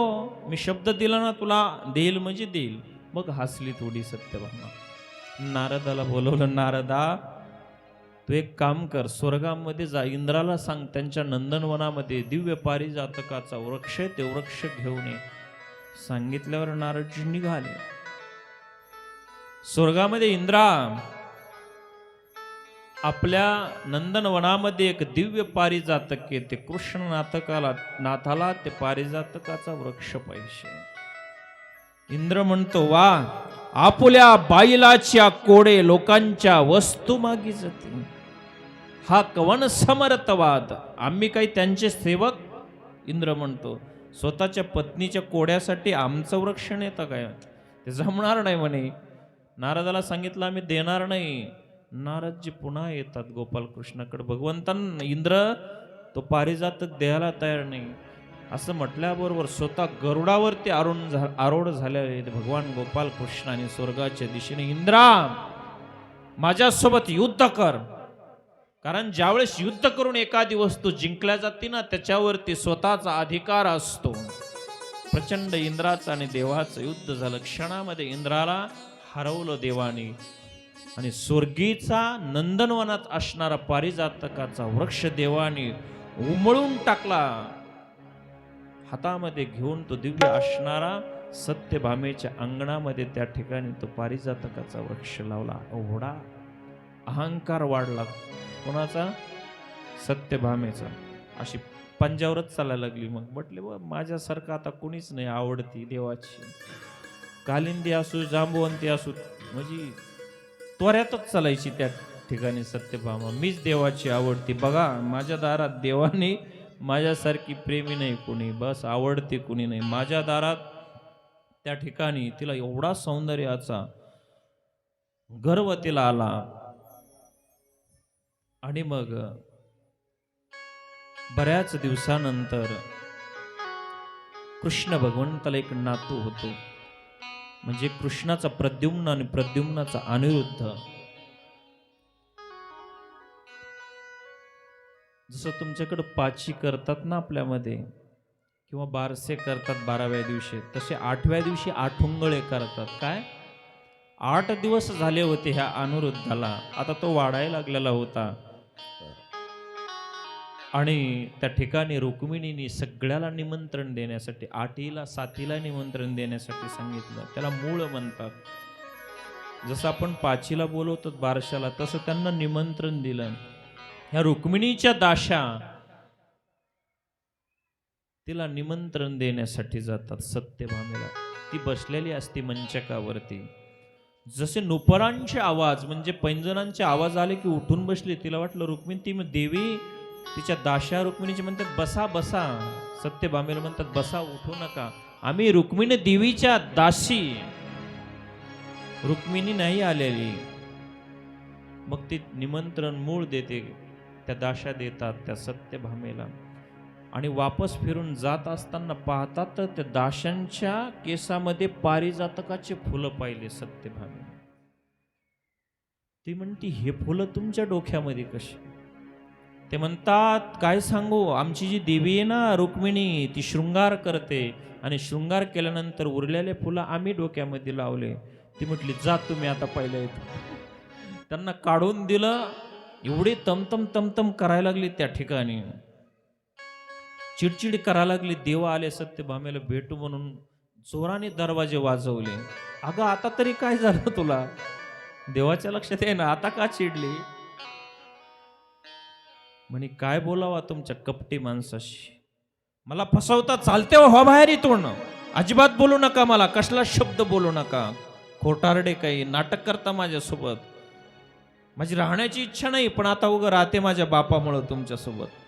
मी शब्द दिला ना तुला देईल म्हणजे देईल. मग हसली थोडी सत्यभामा. नारदाला बोलवलं. नारदा, तू एक काम कर, स्वर्गामध्ये जा, इंद्राला सांग त्यांच्या नंदनवनामध्ये दिव्य पारिजातकाचा वृक्ष, ते वृक्ष घेऊन ये. सांगितल्यावर नारदजी निघाले. स्वर्गामध्ये इंद्रा आपल्या नंदनवनामध्ये एक दिव्य पारिजातक आहे. ते कृष्ण नाथाला ते पारिजातकाचा वृक्ष पाहिजे. इंद्र म्हणतो, वा, आपुल्या बाईलाच्या कोडे लोकांच्या वस्तू मागी जाते. हा कवन समर्थवाद. आम्ही काही त्यांचे सेवक? इंद्र म्हणतो, स्वतःच्या पत्नीच्या कोड्यासाठी आमचं वृक्ष नेतं काय? ते जमणार नाही म्हणे. नारदाला सांगितलं आम्ही देणार नाही. नारदजी पुन्हा येतात गोपालकृष्णाकडे. भगवंतांना इंद्र तो पारिजातक द्यायला तयार नाही. असं म्हटल्याबरोबर स्वतः गरुडावरती आरूढ झालेले भगवान गोपालकृष्णाने स्वर्गाच्या दिशेने, इंद्रा माझ्यासोबत युद्ध कर. कारण ज्यावेळेस युद्ध करून एखादी वस्तू जिंकल्या जाते ना, त्याच्यावरती स्वतःचा अधिकार असतो. प्रचंड इंद्राचं आणि देवाचं युद्ध झालं. क्षणामध्ये इंद्राला हरवलं देवाने आणि स्वर्गीचा नंदनवनात असणारा पारिजातकाचा वृक्ष देवाने उमळून टाकला. हातामध्ये घेऊन तो दिव्य असणारा सत्यभामेच्या अंगणामध्ये त्या ठिकाणी तो पारिजातकाचा वृक्ष लावला. एवढा अहंकार वाढला कोणाचा? सत्यभामेचा. अशी पंजावरच चालायला लागली. मग म्हटले, व माझ्यासारखं आता कोणीच नाही आवडती देवाची. कालिंदी असू, जांबुवंती असू, म्हणजे त्वऱ्यातच चालायची त्या ठिकाणी सत्यभामा. मीच देवाची आवडती. बघा माझ्या दारात देवाने माझ्यासारखी प्रेमी नाही कोणी, बस आवडते कोणी नाही. माझ्या दारात त्या ठिकाणी तिला एवढा सौंदर्याचा गर्व तिला आला. आणि मग बऱ्याच दिवसानंतर कृष्ण भगवंताला एक नातू होतो. म्हणजे कृष्णाचा प्रद्युम्न आणि प्रद्युम्नाचा अनिरुद्ध. जसं तुमच्याकडे पाची करतात ना आपल्यामध्ये, किंवा बारसे करतात 12व्या दिवशी, तसे 8व्या दिवशी आठुंगळे करतात. काय 8 दिवस झाले होते ह्या अनिरुद्धाला. आता तो वाढायला लागलेला होता. आणि त्या ठिकाणी रुक्मिणीने सगळ्याला निमंत्रण देण्यासाठी, 8ला 7ला निमंत्रण देण्यासाठी सांगितलं. त्याला मूळ म्हणतात. जसं आपण 5ला बोलवतो बारशाला, तसं त्यांना निमंत्रण दिलं. ह्या रुक्मिणीच्या दाशा तिला निमंत्रण देण्यासाठी जातात सत्यभामेला. ती बसलेली असती मंचकावरती. जसे नुपुरांचे आवाज म्हणजे पैंजणांचे आवाज आले की उठून बसली. तिला वाटलं रुक्मिणी, ती देवी तिच्या दाशा रुक्मिणीची म्हणतात बसा बसा. सत्यभामेला म्हणतात बसा, उठू नका, आम्ही रुक्मिणी देवीच्या दासी, रुक्मिणी नाही आलेली. मग ती निमंत्रण मूळ देते, त्या दाशा देतात त्या सत्यभामेला. आणि वापस फिरून जात असताना पाहतात तर त्या दाशांच्या केसामध्ये पारिजातकाचे फुलं पाहिले सत्यभामे. ती म्हणती हे फुलं तुमच्या डोक्यामध्ये कशी? ते म्हणतात काय सांगू, आमची जी देवी आहे ना रुक्मिणी, ती शृंगार करते आणि शृंगार केल्यानंतर उरलेले फुलं आम्ही डोक्यामध्ये लावले. ती म्हटली जा तुम्ही आता पहिल्या इथं. त्यांना काढून दिलं. एवढी तमतम तमतम करायला लागली त्या ठिकाणी, चिडचिड करायला लागली. देव आले सत्यभामेला भेटू म्हणून, जोराने दरवाजे वाजवले. अगं आता तरी काय झालं तुला? देवाच्या लक्षात आहे ना, आता का चिडली? म्हणे काय बोलावा तुमच्या कपटी माणसाशी, मला फसवता चालते हो, बाहेर इथून अजिबात बोलू नका, मला कसला शब्द बोलू नका. खोटारडे काही नाटक करता माझ्यासोबत, माझी राहण्याची इच्छा नाही पण आता उगं राहते माझ्या बापामुळं तुमच्यासोबत.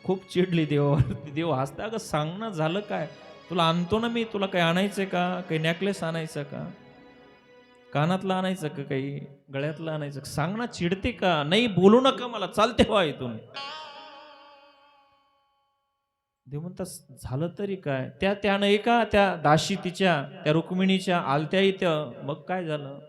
खूप चिडली देवावरती. देव हसता, अगं सांग ना झालं काय, तुला आणतो ना मी, तुला काही आणायचंय का? काही नेकलेस आणायचं का? कानातलं आणायचं का? काही गळ्यातलं आणायचं का? सांग ना, चिडते का? नाही बोलू नका मला, चालते व्हा इथून. देव म्हणतात झालं तरी काय? त्यानं एका त्या दाशी तिच्या त्या रुक्मिणीच्या आलत्या इथं. मग काय झालं?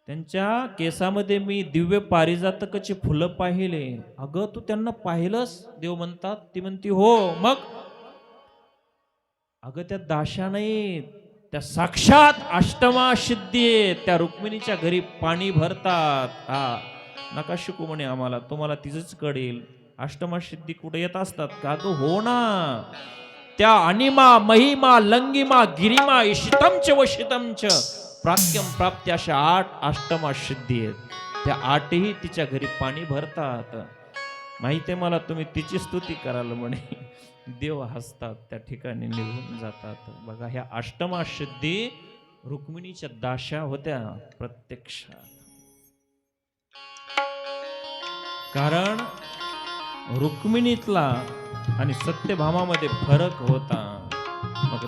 त्यांच्या केसामध्ये मी दिव्य पारिजातकाची फुलं पाहिले. अगं तू त्यांना पाहिलंस? देव म्हणतात. ती म्हणती हो. मग? अगं त्या दाशा नाही, त्या साक्षात अष्टमा सिद्धी आहेत. त्या रुक्मिणीच्या घरी पाणी भरतात. हा नका शिकू म्हणे आम्हाला, तुम्हाला तिचंच कळेल. अष्टमा सिद्धी कुठे येत असतात का? गं हो ना, त्या अनिमा महिमा लंगिमा गिरिमा इशितमच वशितमच प्राक्यम प्राप्ती अशा 8 अष्टमा सिद्धी आहेत. त्या 8ही तिच्या घरी पाणी भरतात. माहिती मला, तुम्ही तिची स्तुती कराल म्हणे. देव हसतात, त्या ठिकाणी निघून जातात. बघा, ह्या अष्टमा सिद्धी रुक्मिणीच्या दाशा होत्या प्रत्यक्षात. कारण रुक्मिणीतला आणि सत्यभामामध्ये फरक होता. मग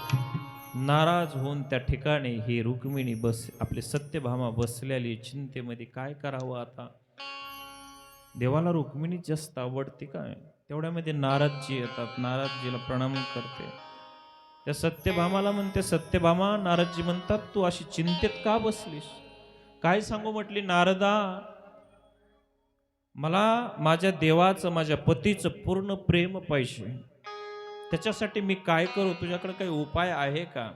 नाराज होऊन त्या ठिकाणी ही रुक्मिणी आपली सत्यभामा बसलेली चिंतेमध्ये, काय करावं आता? देवाला रुक्मिणी जास्त आवडते काय? तेवढ्यामध्ये नारदजी येतात. नारदजीला प्रणाम करते. त्या सत्यभामाला म्हणते, सत्यभामा, नारदजी म्हणतात तू अशी चिंतेत का बसलीस? काय सांगू म्हटली नारदा, मला माझ्या देवाचं, माझ्या पतीचं पूर्ण प्रेम पाहिजे. त्याच्यासाठी मी काय करू? तुझ्याकडे काही उपाय आहे का?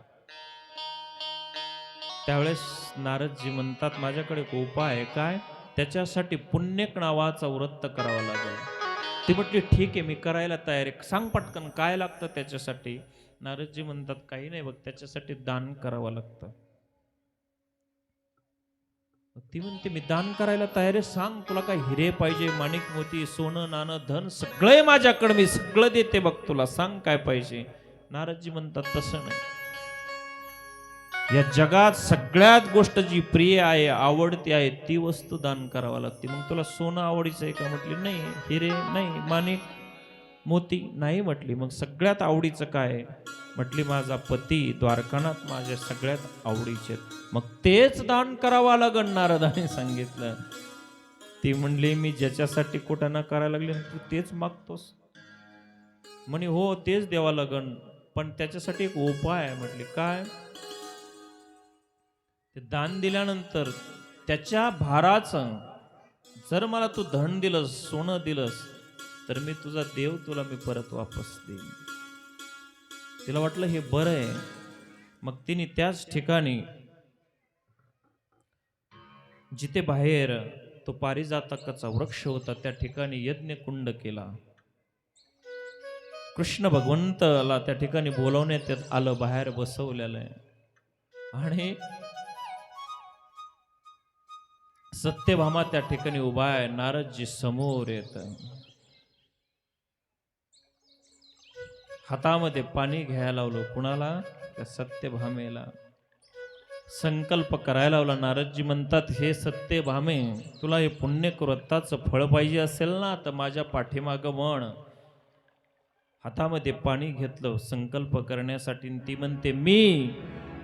त्यावेळेस नारदजी म्हणतात, माझ्याकडे एक उपाय आहे. काय? त्याच्यासाठी पुण्यक नावाचा व्रत करावं लागेल. ती म्हटली ठीक आहे, मी करायला तयार आहे, सांग पटकन काय लागतं त्याच्यासाठी? नारदजी म्हणतात, काही नाही बघ, त्याच्यासाठी दान करावं लागतं. ती म्हणते, मी दान करायला तयार आहे, सांग तुला काय हिरे पाहिजे, माणिक मोती, सोनं नाणं धन सगळे माझ्याकडे, मी सगळं देते बघ, तुला सांग काय पाहिजे? नारदजी म्हणतात, तसं नाही, या जगात सगळ्यात गोष्ट जी प्रिय आहे, आवडती आहे, ती वस्तू दान करावं लागते. मग तुला सोनं आवडीचं आहे का? म्हटली नाही. हिरे नाही. माणिक मोती नाही. म्हटली मग सगळ्यात आवडीचं काय? म्हटली माझा पती द्वारकानाथ माझ्या सगळ्यात आवडीचे, मग तेच दान करावं लागण, नारदाने सांगितलं. ती म्हणली, मी ज्याच्यासाठी कुठं ना करायला लागले तू तेच मागतोस? म्हणे हो, तेच द्यावं लागण, पण त्याच्यासाठी एक उपाय आहे. म्हटली काय? ते दान दिल्यानंतर त्याच्या भाराचं जर मला तू धन दिलंस, सोनं दिलंस, तर मी तुझा देव तुला मी परत वापस देईन. तिला वाटलं हे बरं आहे. मग तिने त्याच ठिकाणी जिथे बाहेर तो पारिजातकाचा वृक्ष होता त्या ठिकाणी यज्ञ कुंड केला. कृष्ण भगवंताला त्या ठिकाणी बोलवण्यात आलं, बाहेर बसवलेलं आहे. आणि सत्यभामा त्या ठिकाणी उभा आहे. नारदजी समोर येत. हातामध्ये पाणी घ्यायला लावलं. कुणाला? त्या सत्यभामेला. संकल्प करायला लावला. नारदजी म्हणतात, हे सत्यभामे, तुला हे पुण्यकृत्याचं फळ पाहिजे असेल ना, तर माझ्या पाठीमागं म्हण. हातामध्ये पाणी घेतलं संकल्प करण्यासाठी. ती म्हणते, मी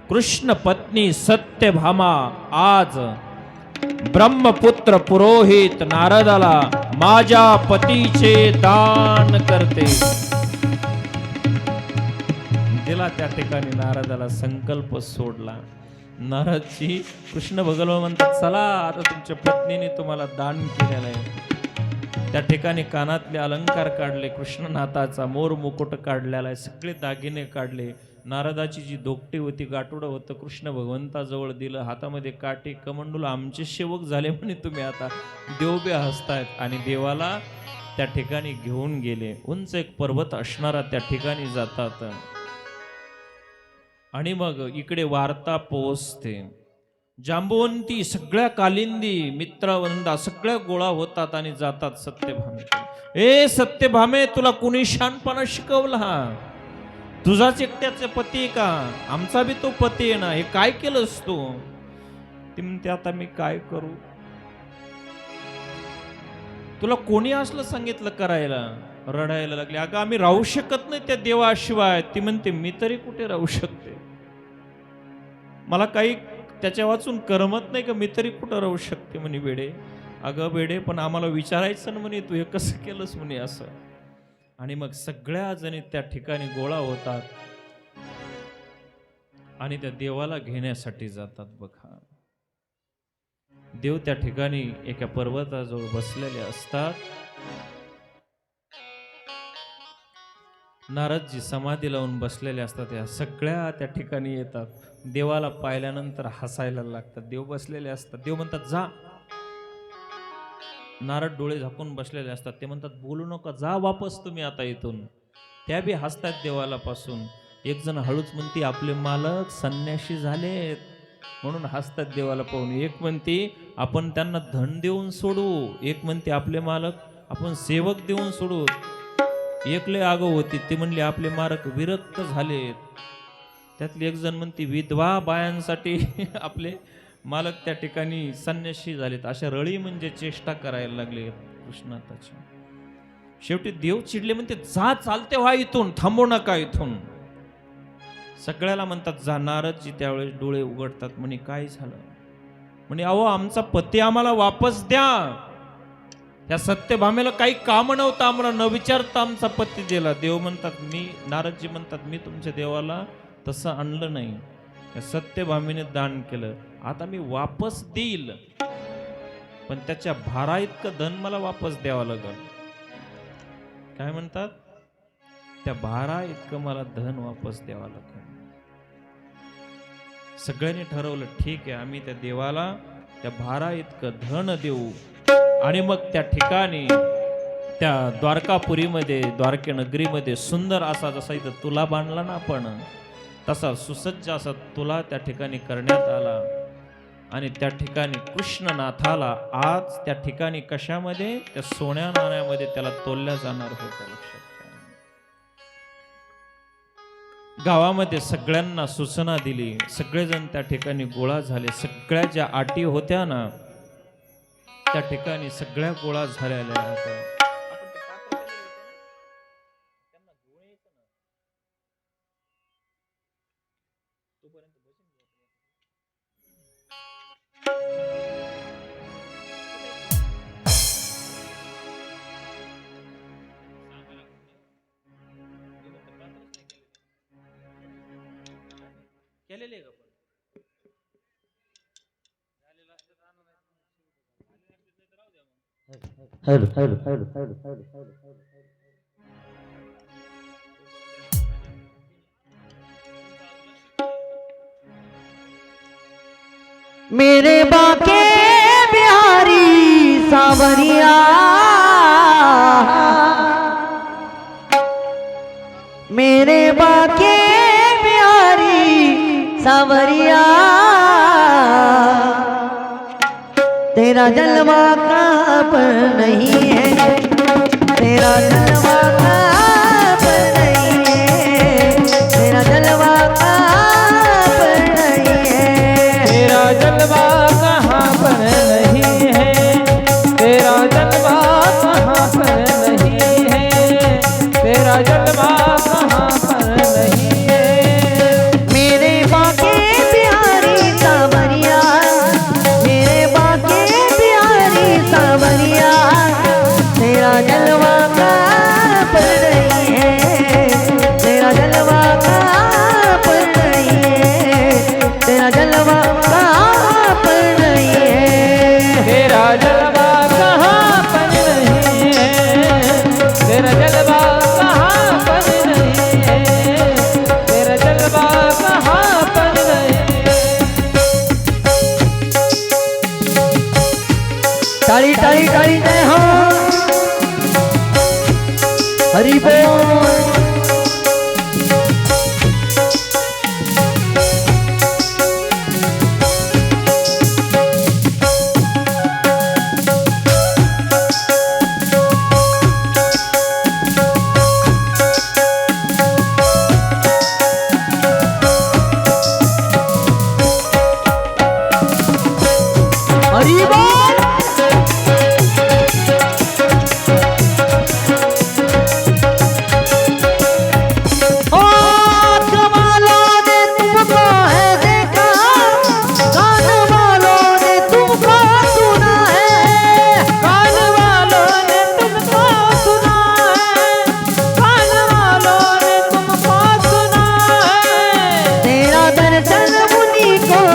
कृष्ण पत्नी सत्यभामा आज ब्रह्मपुत्र पुरोहित नारदाला माझ्या पतीचे दान करते. दिला त्या ठिकाणी नारदाला संकल्प सोडला. नारदजी कृष्ण भगवान म्हणतात, चला आता तुमच्या पत्नीने तुम्हाला दान केलेलं आहे. त्या ठिकाणी कानातले अलंकार काढले, कृष्णनाथाचा मोर मुकुट काढलेला आहे, सगळे दागिने काढले. नारदाची जी दोकटी होती, गाठोडं होतं, कृष्ण भगवंताजवळ दिलं. हातामध्ये काठी कमंडूल, आमचे सेवक झाले म्हणे तुम्ही आता, देवबे हसतायत. आणि देवाला त्या ठिकाणी घेऊन गेले. उंच एक पर्वत असणारा त्या ठिकाणी जातात. आणि मग इकडे वार्ता पोहोचते. जांबुवंती, सगळ्या कालिंदी, मित्रवंदा सगळ्या गोळा होतात आणि जातात सत्यभामे. ए सत्यभामे, तुला कुणी शहाणपणा शिकवला? तुझाच एकट्याचे पती का? आमचा बी तो पती आहे ना, हे काय केलंस तू? ती म्हणते, आता मी काय करू? तुला कोणी असलं सांगितलं करायला? रडायला लागले. अगं आम्ही राहू शकत नाही त्या देवाशिवाय. ती म्हणते, मी तरी कुठे राहू शकते? मला काही त्याच्या वाचून करमत नाही का? मी तरी कुठं राहू शकते म्हणे. वेडे, अगं वेडे, पण आम्हाला विचारायचं ना म्हणे, तू हे कसं केलंस म्हणे असं. आणि मग सगळ्या जणी त्या ठिकाणी गोळा होतात आणि त्या देवाला घेण्यासाठी जातात. बघा, देव त्या ठिकाणी एका पर्वताजवळ बसलेले असतात. नारदजी समाधी लावून बसलेले असतात. या सगळ्या त्या ठिकाणी येतात. देवाला पाहिल्यानंतर हसायला लागतात. देव बसलेले असतात. देव म्हणतात, जा. नारद डोळे झाकून बसलेले असतात. ते म्हणतात, बोलू नका, जा वापस तुम्ही आता इथून. त्या बी हसतात देवाला पासून. एक जण हळूच म्हणते, आपले मालक संन्याशी झालेत म्हणून हसतात देवाला पाहून. एक म्हणते, आपण त्यांना धन देऊन सोडू. एक म्हणते, आपले मालक आपण सेवक देऊन सोडू. एक लय आगाऊ होती, ते म्हणले, आपले मालक विरक्त झालेत. त्यातली एक जण म्हणते, विधवा बायांसाठी आपले मालक त्या ठिकाणी संन्याशी झालेत. अशा रळी म्हणजे चेष्टा करायला लागले कृष्णाताची. शेवटी देव चिडले, म्हणते, जा, चालते व्हा इथून, थांबू नका इथून. सगळ्याला म्हणतात, जा. नारदजी त्यावेळेस डोळे उघडतात. म्हणे, काय झालं? म्हणे, अहो आमचा पती आम्हाला वापस द्या. त्या सत्यभामेला काही काम नव्हतं, आम्हाला न विचारता आमचा पती दिला. देव म्हणतात, नारदजी म्हणतात, मी तुमच्या देवाला तसं आणलं नाही. त्या सत्यभामेने दान केलं. आता मी वापस देईल, पण त्याच्या भारा इतकं धन मला वापस द्यावं लागल. काय म्हणतात? त्या भारा इतकं मला धन वापस द्यावं लागल. सगळ्यांनी ठरवलं, ठीक आहे, आम्ही त्या देवाला त्या भारा इतकं धन देऊ. आणि मग त्या ठिकाणी त्या द्वारकापुरीमध्ये, द्वारके नगरीमध्ये सुंदर असा, जसा इथं तुला बांधला ना आपण, तसा सुसज्ज असा तुला त्या ठिकाणी करण्यात आला. आणि त्या ठिकाणी कृष्णनाथाला आज त्या ठिकाणी कशामध्ये? त्या सोन्या नाण्यामध्ये त्याला तोलल्या जाणार होतं. लक्षात घ्या. गावामध्ये सगळ्यांना सूचना दिली. सगळेजण त्या ठिकाणी गोळा झाले. सगळ्या ज्या अटी होत्या ना, त्या ठिकाणी सगळ्या गोळा झालेल्या होत्या. केलेले का पण? मेरे बाके बिहारी सावरिया, मेरे बाके बिहारी सावरिया, तेरा जलवा कहाँ पर नहीं है, तेरा जलवा कहाँ पर नहीं है। को